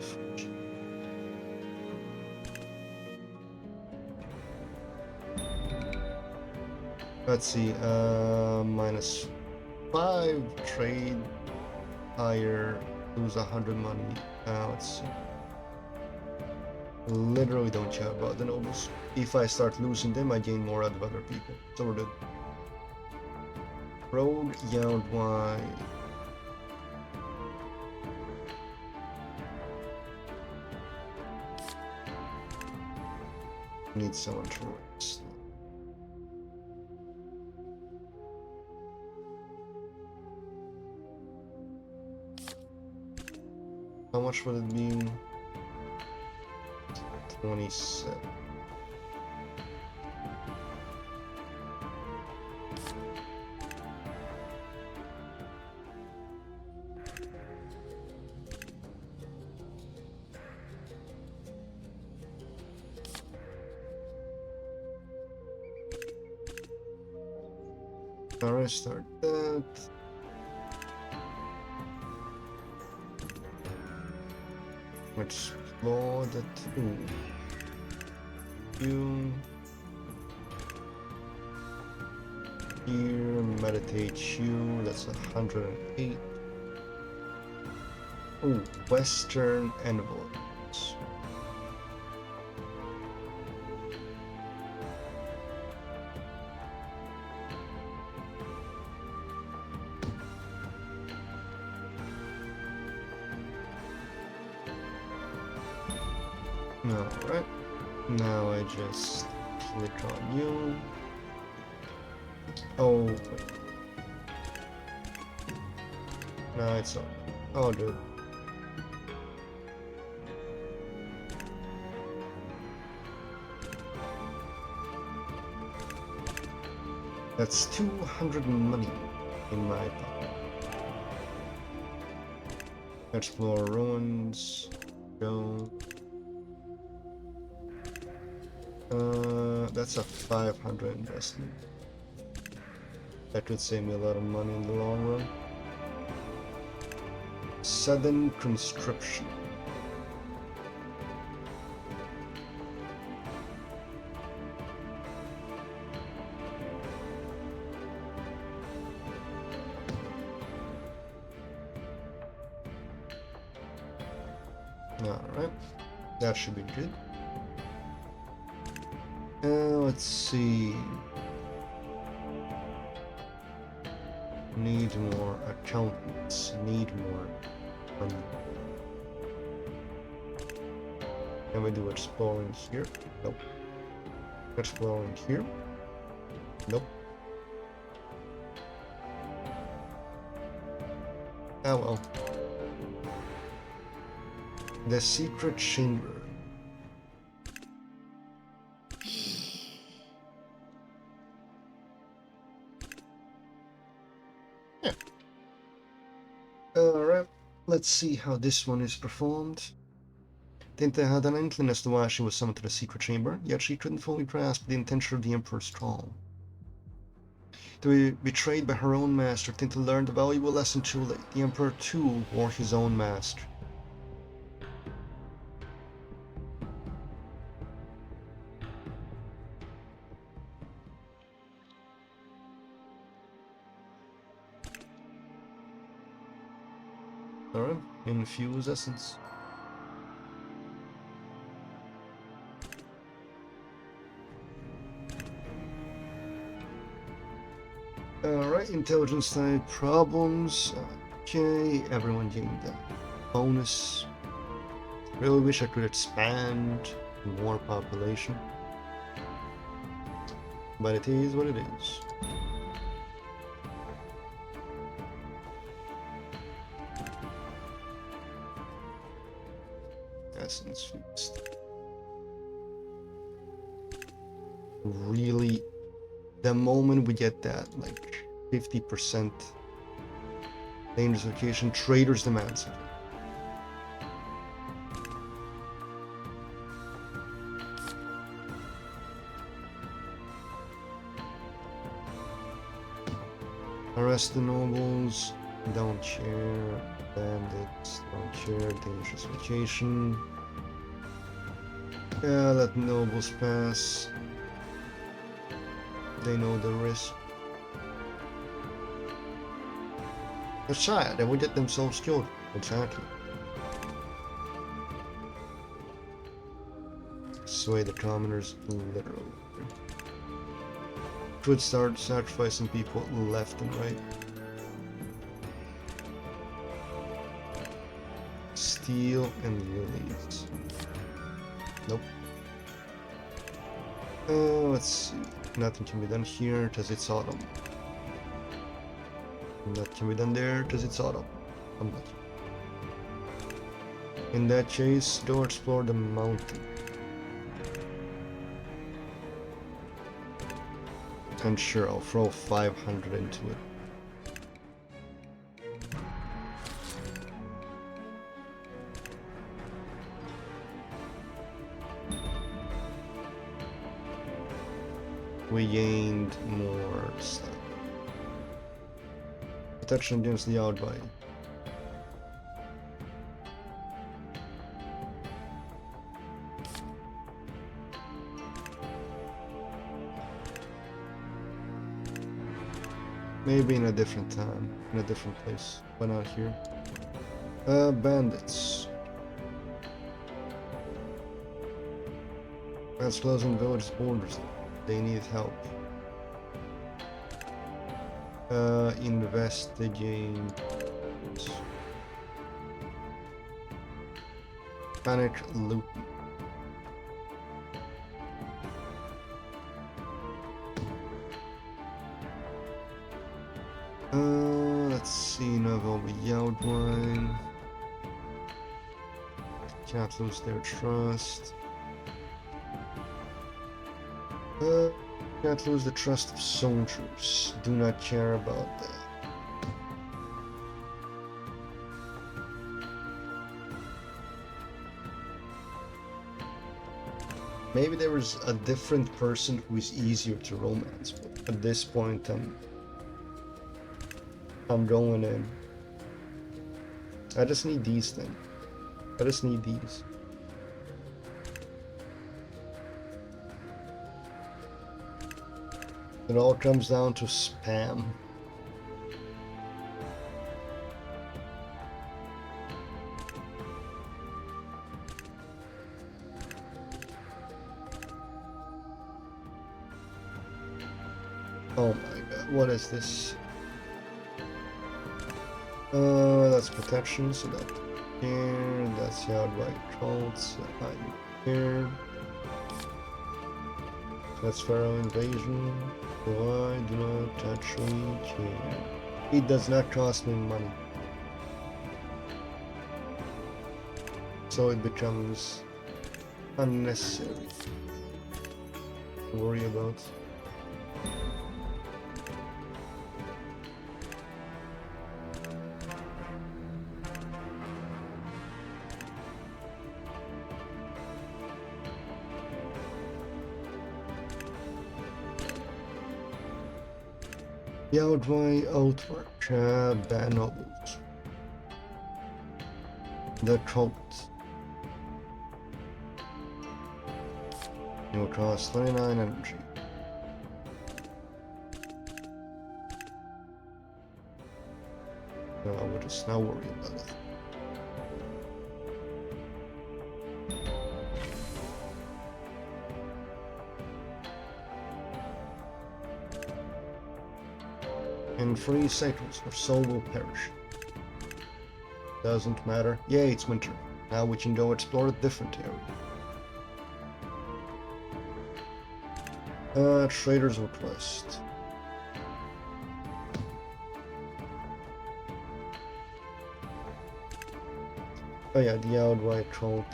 Let's see, -5 trade, higher, lose 100 money. Let's see. Literally don't care about the nobles. If I start losing them, I gain more out of other people. So we're good. Road yelled wide. Need someone to rest. How much would it be? 27. Alright, start that. Explore the tool. You here, meditate you, that's 108. Oh, Western envelopes. Alright, now I just click on you. Oh, wait. No, it's on. I'll do it. That's 200 money in my pocket. Explore ruins. Go. That's a 500 investment. That would save me a lot of money in the long run. Sudden conscription. Alright, that should be good. Let's see. Need more accountants. Need more money. Can we do exploring here? Nope. Exploring here? Nope. Oh well. The secret chamber. Yeah. Alright, let's see how this one is performed. Tinta had an inkling as to why she was summoned to the secret chamber, yet she couldn't fully grasp the intention of the Emperor's call. To be betrayed by her own master, Tinta learned a valuable lesson too late. The Emperor too wore his own mask. Alright, infuse essence. Alright, intelligence type problems. Okay, everyone gained that bonus. Really wish I could expand more population. But it is what it is. Essence feast. Really, the moment we get that, like 50% dangerous location, traders demands it. Arrest the nobles, don't share, bandits, don't share, dangerous location. Yeah, let nobles pass. They know the risk. They're shy, they will get themselves killed. Exactly. Sway the commoners, literally. Could start sacrificing people left and right. Steal and release. Nope. Let's see. Nothing can be done here because it's autumn. Nothing can be done there because it's autumn. Unlucky. In that case, go explore the mountain. And sure, I'll throw 500 into it. We gained more stuff. Protection against the outbite. Maybe in a different time, in a different place, but not here. Bandits. That's closing village borders. They need help. Investigate. Panic loot. Let's see, Lovely Empress. Can't lose their trust. Can't lose the trust of soldiers. Do not care about that. Maybe there is a different person who is easier to romance, but at this point I'm going in. I just need these things. I just need these. It all comes down to spam. Oh my god, what is this? That's protection, so that here, that's the outright cult, so I'm here. That's Pharaoh invasion. Why do not actually care? It does not cost me money. So it becomes unnecessary to worry about. The outright outwork, bad nobles. The cult. It will cost 29 energy. No, I would just not worry about it. In 3 cycles, our soul will perish. Doesn't matter. Yay, it's winter. Now we can go explore a different area. Trader's request. Oh yeah, the outright cult.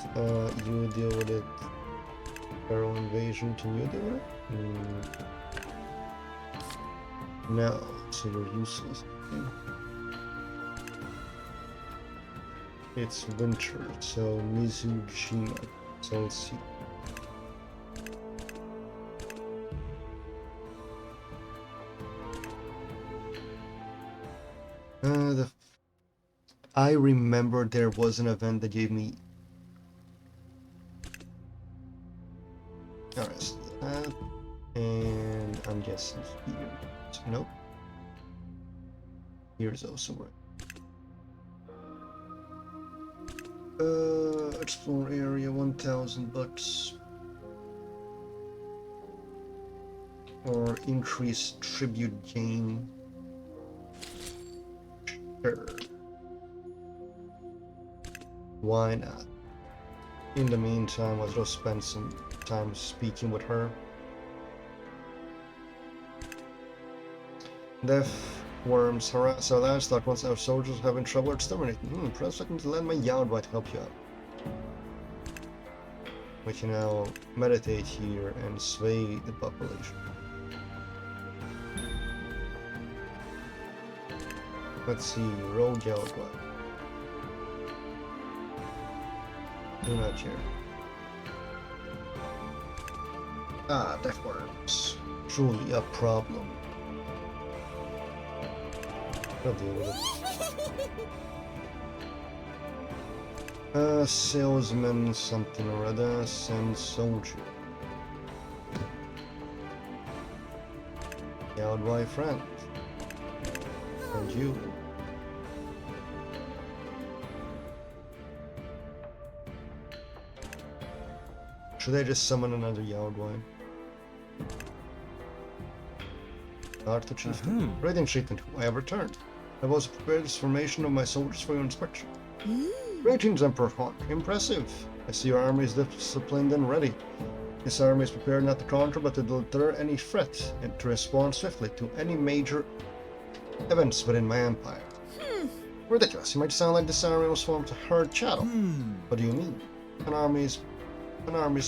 You deal with it. Pharaoh invasion, can you deal with it? No, so you're useless. It's winter, so Mizujima. So let's see. I remember there was an event that gave me. Alright, so that, and I'm guessing here. So, nope. Here's also right. Explore area, 1,000 bucks. Or increase tribute gain. Sure. Why not? In the meantime, I'll just spend some time speaking with her. Death worms harass our livestock once our soldiers having trouble exterminating. Press second to lend my Yaobai to help you out. We can now meditate here and sway the population. Let's see, rogue outlaw. Do not care. Ah, that works. Truly a problem. I'll deal with it. Salesman something or other, send soldier. Outlaw friend. And you. Should I just summon another Yaodwine? Arthur Chieftain. Raiding Chieftain, I have returned. I was prepared this formation of my soldiers for your inspection. Greetings, Emperor Hunt. Impressive. I see your army is disciplined and ready. This army is prepared not to counter but to deter any threat and to respond swiftly to any major events within my empire. Ridiculous. You might sound like this army was formed to herd cattle. What do you mean? An army's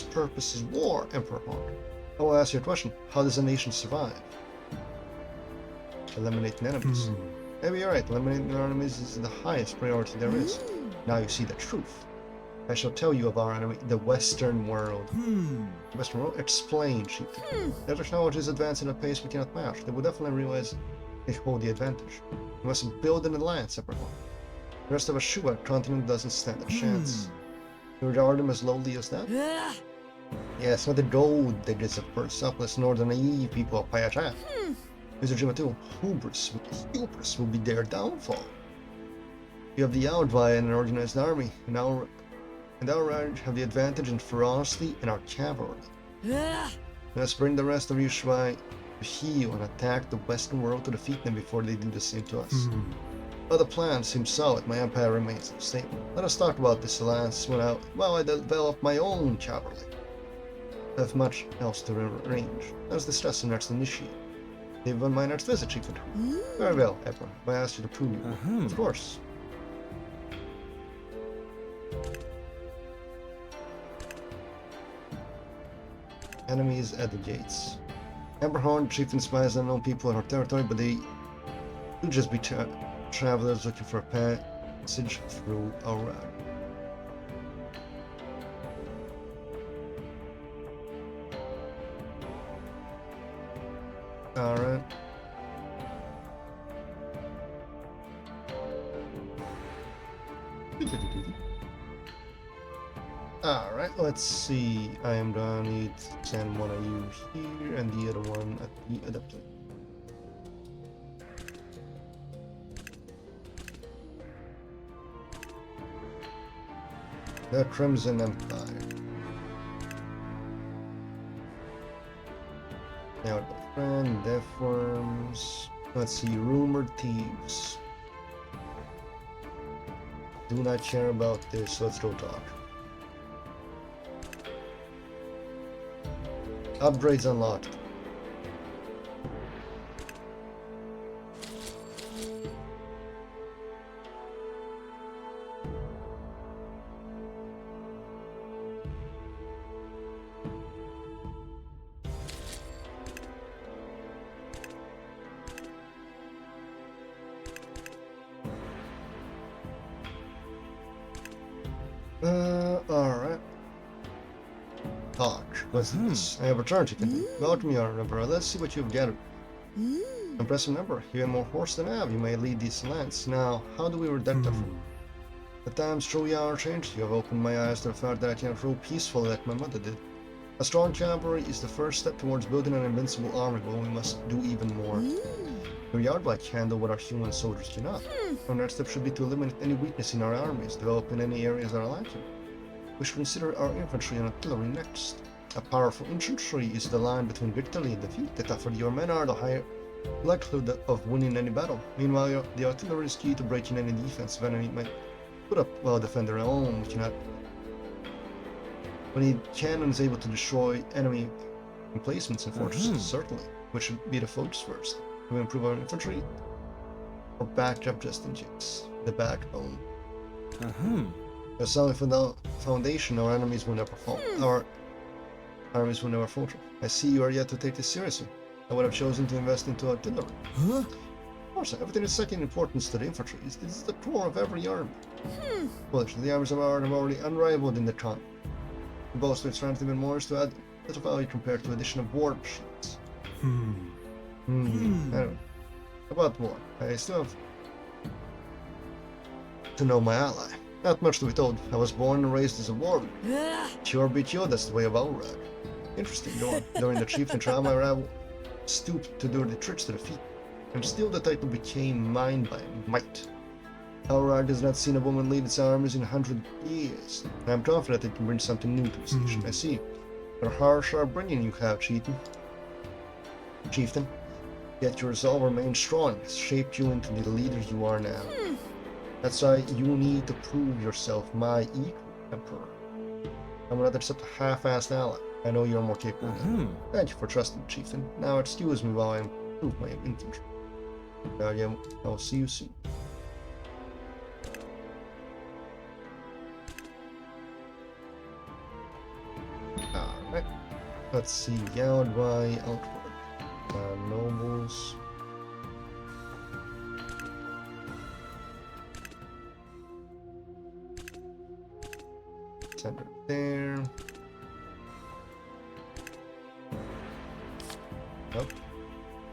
purpose is war, Emperor Hunt. I will ask you a question. How does a nation survive? Eliminating enemies. Maybe you're right. Eliminating enemies is the highest priority there is. Now you see the truth. I shall tell you of our enemy, the Western world. The Western world? Explain, Chieftain. Their technology is advancing at a pace we cannot match. They will definitely realize they hold the advantage. We must build an alliance, Emperor Hunt. The rest of us Shua continent doesn't stand a chance. You regard them as lowly as that? Yes, not the gold diggers of Persepolis, nor the naive people of Payachat. Mr. Jimatu, hubris will be their downfall. You have the Outlaw and an organized army, and our have the advantage in ferocity in our cavalry. Let's bring the rest of you Shuai to heel and attack the Western world to defeat them before they do the same to us. While the plan seems solid, my empire remains unstable. Let us talk about this alliance while I develop my own cavalry. I have much else to arrange. Let us discuss the next initiate. They've on my next visit, Chieftain. Very well, Emperor. I asked you to prove you. Of course. Enemies at the gates. Emperor Horn, Chieftain spies unknown people in our territory, but they could just be travelers looking for a passage through our route. Alright. Alright, let's see. I am gonna need to send one of you here and the other one at the adapter. The Crimson Empire. Now the friend, deforms. Let's see, rumored thieves. Do not care about this, let's go talk. Upgrades unlocked. Alright. Talk. What's this? I have returned, Chieftain. Welcome, your Emperor. Let's see what you've gathered. Impressive number. You have more horse than I have. You may lead these lands. Now, how do we redact them from? The times truly are changed. You have opened my eyes to the fact that I cannot rule peacefully like my mother did. A strong cavalry is the first step towards building an invincible army, but we must do even more. Your Yardblack can handle what our human soldiers cannot. Our next step should be to eliminate any weakness in our armies, develop in any areas that are lacking. We should consider our infantry and artillery next. A powerful infantry is the line between victory and defeat. The tougher your men are, the higher likelihood of winning any battle. Meanwhile, the artillery is key to breaking any defense of enemy might put up while defend their own. When the cannon is able to destroy enemy emplacements and fortresses, certainly, which should be the focus first. We improve our infantry or back up just in case. The backbone. A solid foundation, our enemies will never fall. Our armies will never falter. I see you are yet to take this seriously. I would have chosen to invest into artillery. Huh? Of course, everything is second importance to the infantry. This is the core of every army. Well, the armies of ours are already unrivaled in the time. The boast of strength even more is to add little value compared to addition of war machines. Anyway, about war. I still have to know my ally. Not much to be told. I was born and raised as a warrior. Sure beat you, that's the way of Alrag. Interesting, though. During the chieftain trial, my rival stooped to do the tricks to defeat, and still the title became mine by might. Alrag has not seen a woman lead its armies in 100 years, and I'm confident it can bring something new to the station. I see. But a harsh upbringing you have, chieftain. Yet your resolve remains strong. It's shaped you into the leader you are now. That's why you need to prove yourself my equal, Emperor. I will not accept a half-assed ally. I know you're more capable than me. Thank you for trusting, chieftain. Now excuse me while I improve my infantry. I'll see you soon. Alright. Let's see. Yaodwai outward. Nobles. Center there. Nope.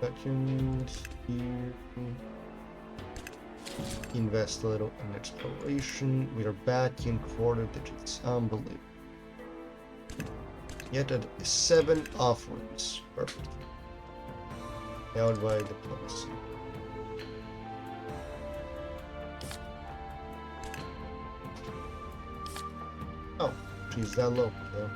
Second here. Invest a little in exploration. We are back in quarter digits. Unbelievable. Yet at 7 offerings. Perfect. Out by diplomacy. Oh, she's that low, yeah.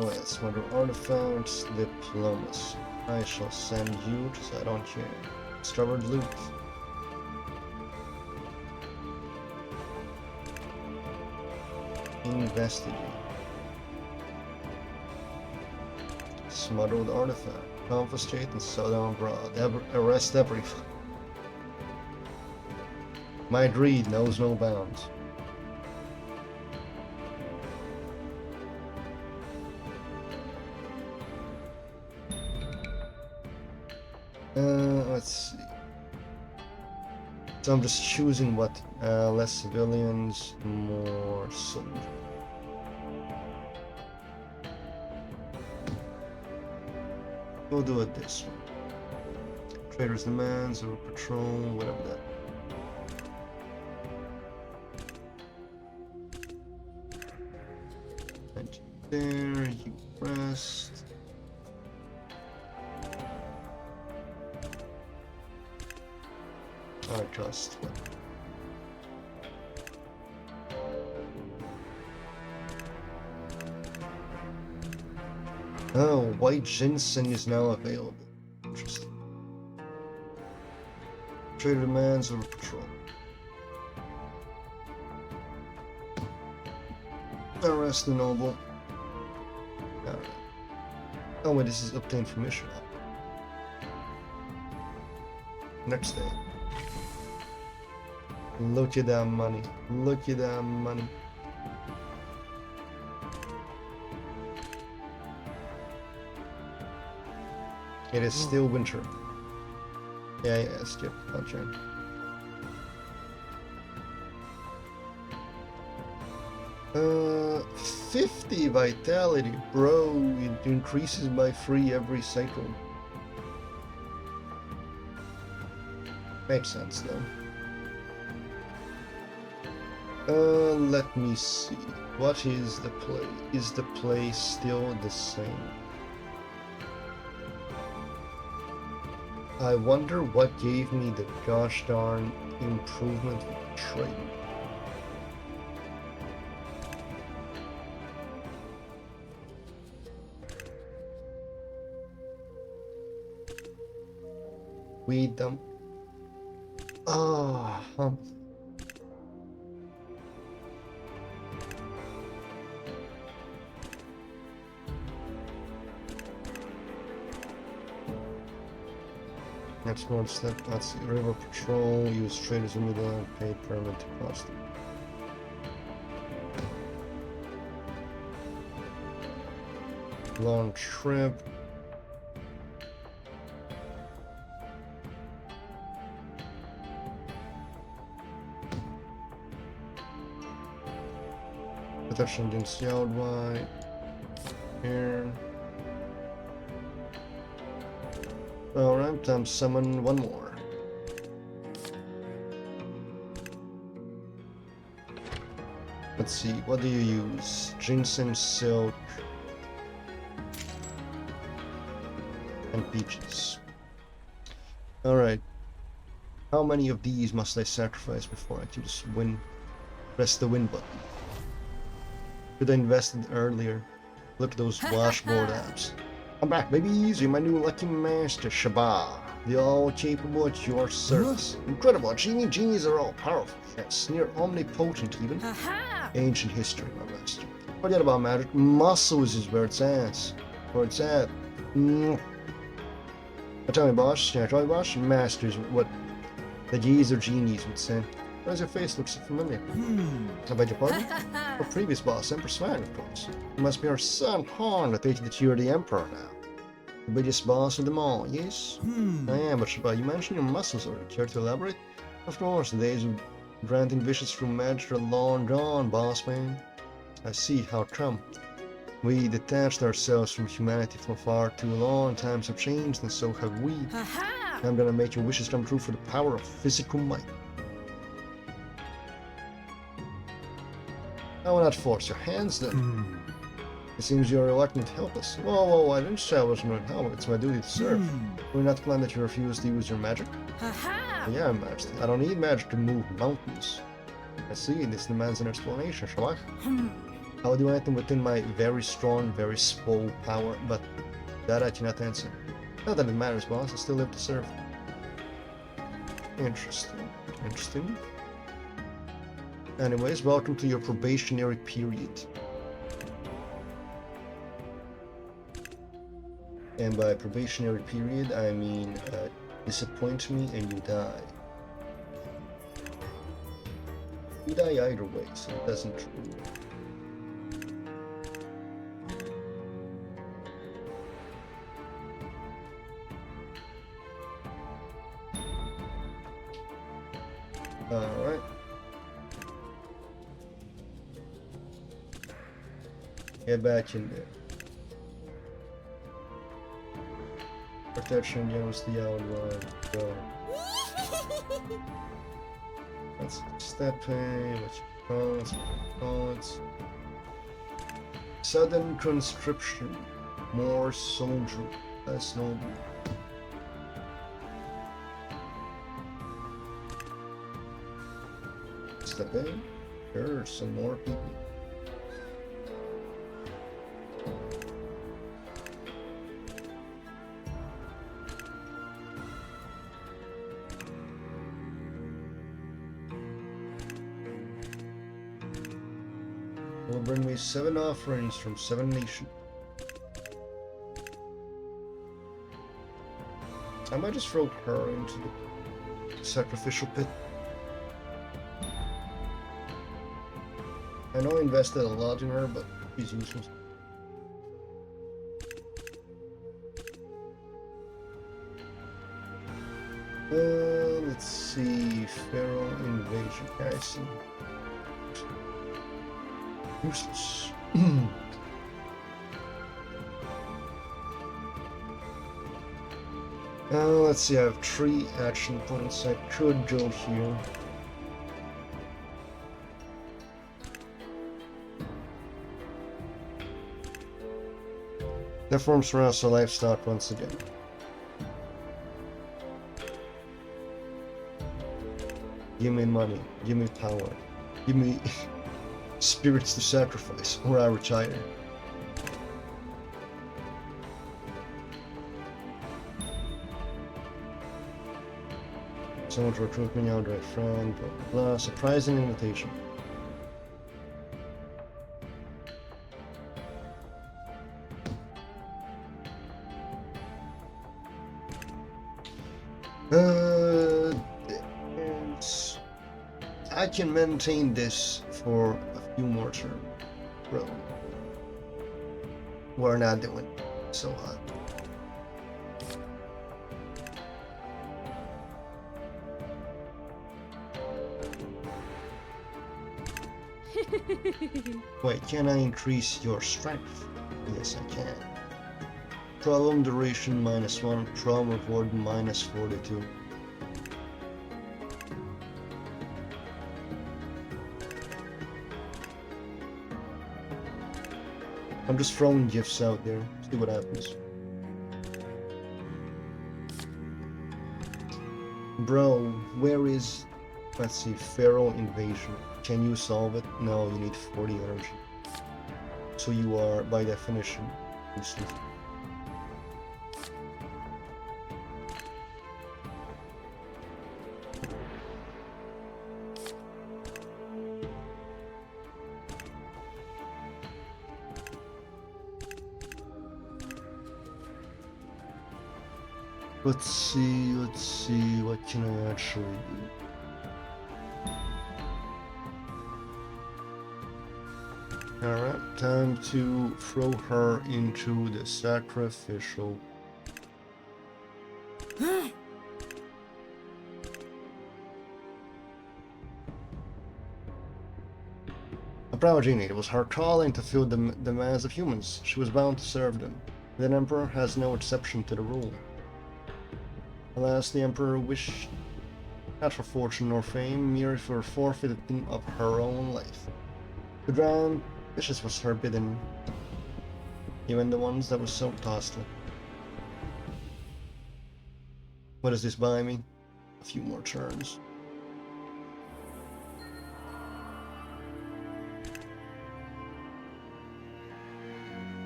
Let's wonder artifacts, diplomacy. I shall send you, because I don't care. Discovered loot. Investigate. Smuggled artifact. Confiscate and sell them abroad. Arrest everything. My greed knows no bounds. Let's see. So I'm just choosing what? Less civilians, more soldiers. We'll do it this one. Traders' demands or patrol, whatever that. And there, you rest. I trust. Oh, white ginseng is now available. Interesting. Trader demands over patrol. Arrest the noble. Alright. Oh wait, this is obtained from mission. Next day. Look at that money. Look at that money. It is still winter. Yeah, skip. Okay. 50 vitality, bro. It increases by 3 every cycle. Makes sense though. Let me see. What is the play? Is the play still the same? I wonder what gave me the gosh darn improvement with trade. Weed them. Ah, Explore the step. Let's see. River patrol. Use traders in middle. Paid permit to cost. Long trip. Protection against Yaodwai. Here. Alright, time to summon one more. Let's see, what do you use? Ginseng, silk, and peaches. Alright. How many of these must I sacrifice before I can just win? Press the win button. Should I invested earlier? Look at those washboard apps. I'm back, babies! You're my new lucky master, Shabbat. The all-capable at your service. Incredible! Genies are all powerful. Yes, near omnipotent even. Ancient history, my master. Forget about magic. Muscles is where it's at. Where it's at. Tell me, boss. Yeah, tell me, boss. Masters, what the G's or genies would say. Why does your face look so familiar? I beg your pardon? Our previous boss, Empress Swan, of course. It must be our son, Han, that takes that you're the Emperor now. The biggest boss of them all, yes? I am, but Shabbat, you mentioned your muscles already. Care to elaborate? Of course, the days of granting wishes through magic are long gone, boss man. I see, how come? We detached ourselves from humanity for far too long. Times have changed, and so have we. I'm gonna make your wishes come true for the power of physical might. I will not force your hands then. It seems you are reluctant to help us. Whoa, I didn't say I wasn't going to help. It's my duty to serve. Will you not plan that you refuse to use your magic? Yeah, Master. I don't need magic to move mountains. I see, this demands an explanation, shall I? I will do anything within my very strong, very small power, but that I cannot answer. Not that it matters, boss. I still live to serve. Interesting. Anyways, welcome to your probationary period. And by probationary period, I mean disappoint me and you die. You die either way, so it doesn't truly. Alright. Get back in there. Protection against the outline. Go. That's stepping, what you call it. Sudden conscription. More soldier. Less noble. Step in. Sure, some more people. Will bring me 7 offerings from 7 nations. I might just throw her into the sacrificial pit. I know I invested a lot in her, but she's useless. Let's see. Pharaoh invasion. I see. Useless. Let's see, I have 3 action points. I could go here. That forms for us a livestock once again. Give me money, give me power, give me spirits to sacrifice, or I retire. Someone to recruit me now, direct friend, blah blah blah. Surprising invitation. There's... I can maintain this for a few more turns, bro. We're not doing so hot. Wait, can I increase your strength? Yes, I can. Problem duration -1, problem avoid -42. I'm just throwing gifts out there, see what happens. Bro, where is, let's see, Pharaoh invasion? Can you solve it? No, you need 40 energy. So you are, by definition, useless. Let's see, what can I actually do? Alright, time to throw her into the sacrificial. A progeny, it was her calling to fill the demands of humans. She was bound to serve them. The Emperor has no exception to the rule. Alas, the Emperor wished not for fortune or fame, merely for forfeiting of her own life. To drown fishes was her bidding, even the ones that were so costly. What does this buy me? A few more turns.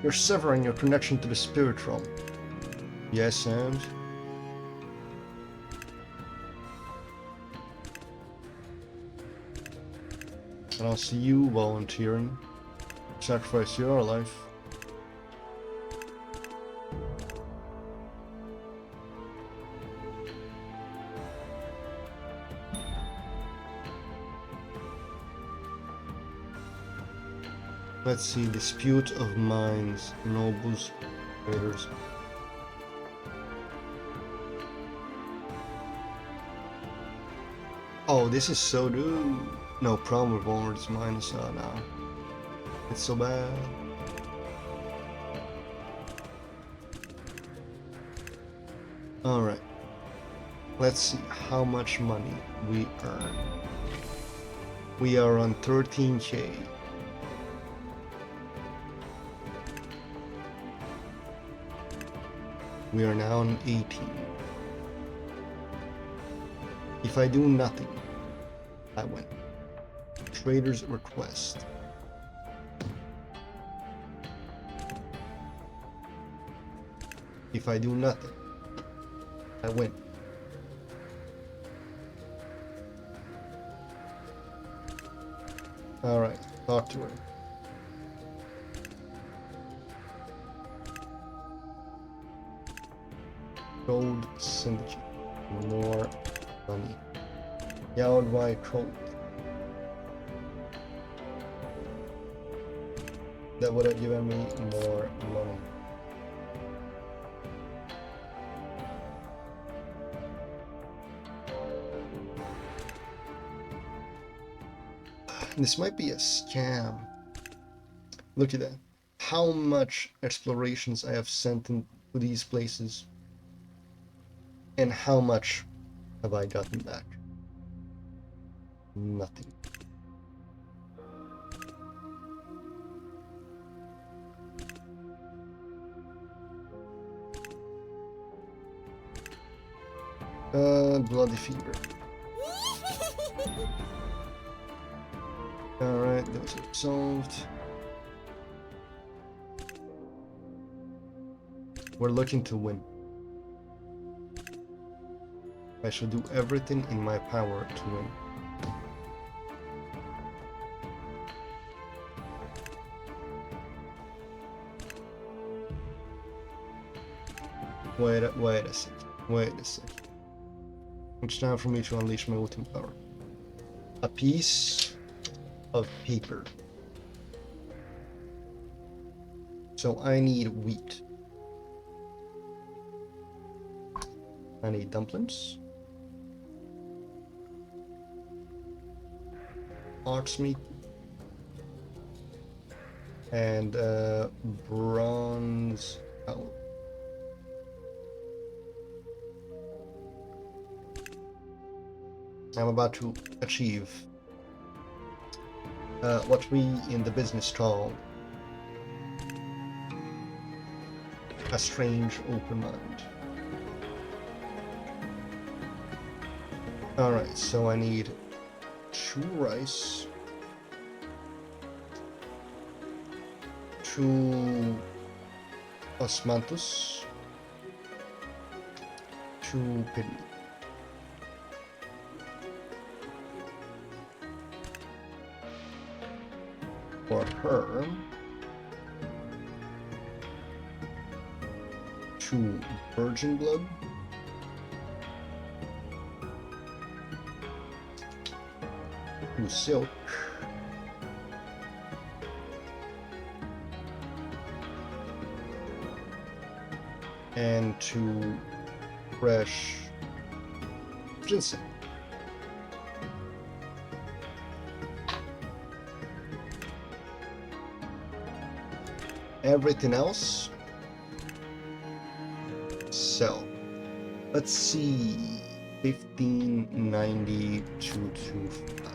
You're severing your connection to the spirit realm. Yes, and? I don't see you volunteering. Sacrifice your life. Let's see, dispute of minds, nobles, traders. Oh, this is so good. No problem with boards minus now. It's so bad. Alright. Let's see how much money we earn. We are on 13k. We are now on 18. If I do nothing, I win. Trader's request. If I do nothing, I win. Alright, talk to her. Gold syndicate. More money. Yellowed by cold. That would have given me more money. This might be a scam. Look at that. How much explorations I have sent into these places. And how much have I gotten back? Nothing. Bloody fever. Alright, those are solved. We're looking to win. I shall do everything in my power to win. Wait a second. It's time for me to unleash my ultimate power. A piece of paper. So I need wheat. I need dumplings. Ox meat. And bronze fowl. I'm about to achieve what we in the business call a strange open mind. Alright, so I need 2 rice, 2 osmanthus, 2 pig meat. For her, 2 virgin blood, 2 silk, and 2 fresh ginseng. Everything else, sell. Let's see, 1590 to 25.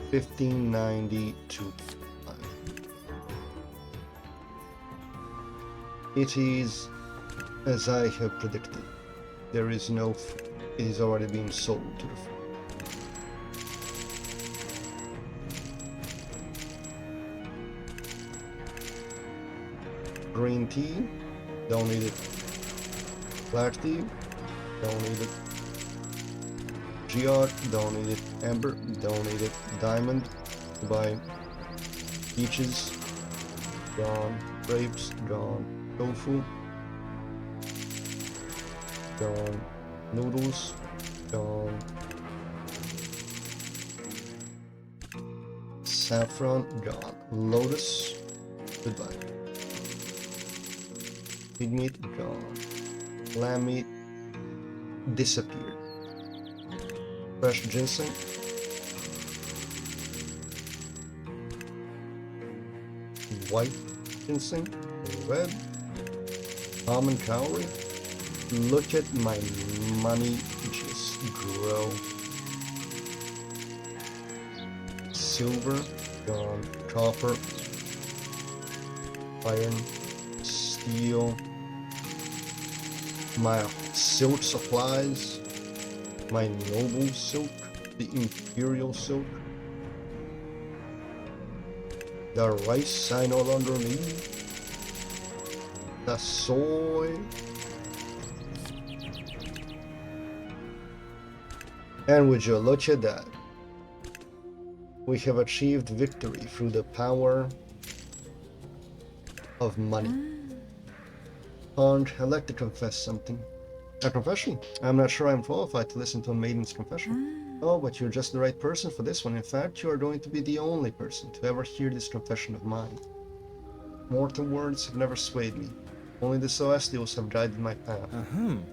1590 to 5. It is as I have predicted. There is no food. It is already being sold to the food. Green tea, don't need it. Black tea, don't need it. Geode, don't need it. Amber, don't need it. Diamond, buy. Peaches, gone. Grapes, gone. Tofu, gone. Noodles, gone. Saffron, gone. Lotus, goodbye. Pig meat, gone. Lamb meat, disappeared. Fresh ginseng, white ginseng, red, almond cowrie. Look at my money just grow. Silver, gone. Copper, iron, steel. My silk supplies, my noble silk, the imperial silk. The rice I no longer need. The soy. And would you look at that? We have achieved victory through the power of money. And I'd like to confess something. A confession? I'm not sure I'm qualified to listen to a maiden's confession. Oh, but you're just the right person for this one. In fact, you are going to be the only person to ever hear this confession of mine. Mortal words have never swayed me. Only the Celestials have guided my path. And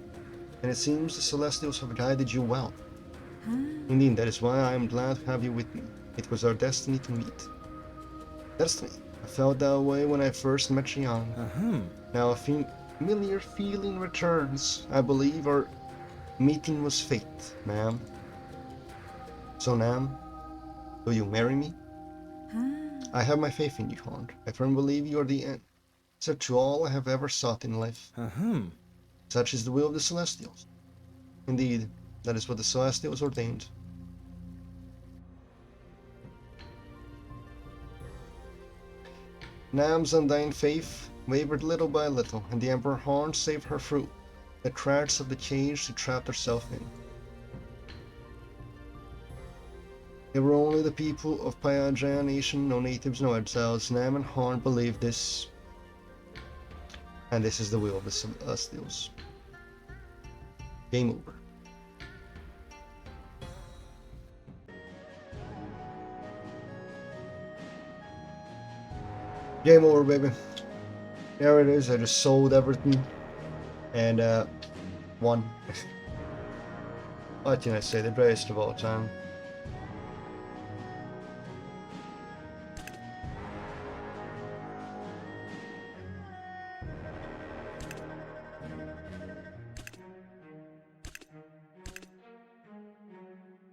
it seems the Celestials have guided you well. Indeed, that is why I am glad to have you with me. It was our destiny to meet. Destiny. I felt that way when I first met Jiang. Now a familiar feeling returns. I believe our meeting was fate, ma'am. So, Nam, will you marry me? I have my faith in you, Hond. I firmly believe you are the answer to all I have ever sought in life. Such is the will of the Celestials. Indeed, that is what the Celestials ordained. Nam's undying faith wavered little by little, and the Emperor Horn saved her through the cracks of the cage she trapped herself in. They were only the people of Payajaya Nation, no natives, no exiles. Nam and Horn believed this. And this is the will of the Celestials. Game over. Game over, baby. There it is. I just sold everything and won. What can I say? The greatest of all time.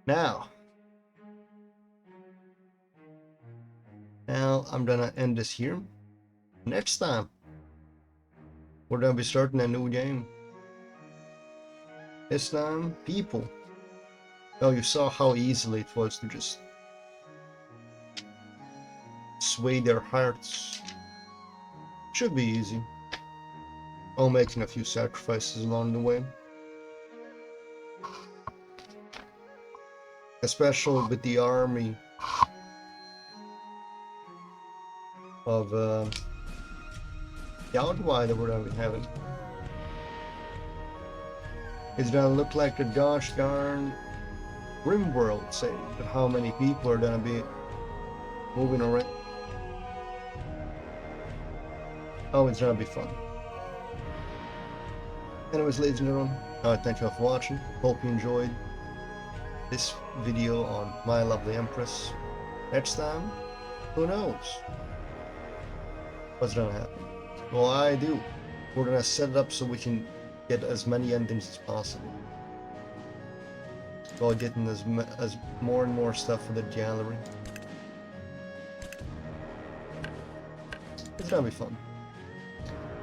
Now I'm gonna end this here. Next time, we're gonna be starting a new game. This time, people. Oh, you saw how easily it was to just sway their hearts. Should be easy. While making a few sacrifices along the way. Especially with the army of the Outwide that we're gonna be having. It's gonna look like a gosh darn grim world, say, but how many people are gonna be moving around? Oh, it's gonna be fun. Anyways, ladies and gentlemen, thank you all for watching. Hope you enjoyed this video on my lovely Empress. Next time, who knows what's gonna happen? Well, I do. We're gonna set it up so we can get as many endings as possible, while getting as more and more stuff for the gallery. It's gonna be fun.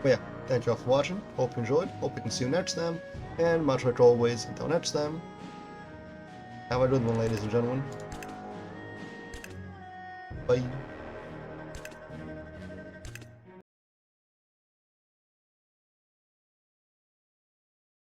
But yeah, thank you all for watching. Hope you enjoyed. Hope we can see you next time. And much like always, until next time, have a good one, ladies and gentlemen. Bye.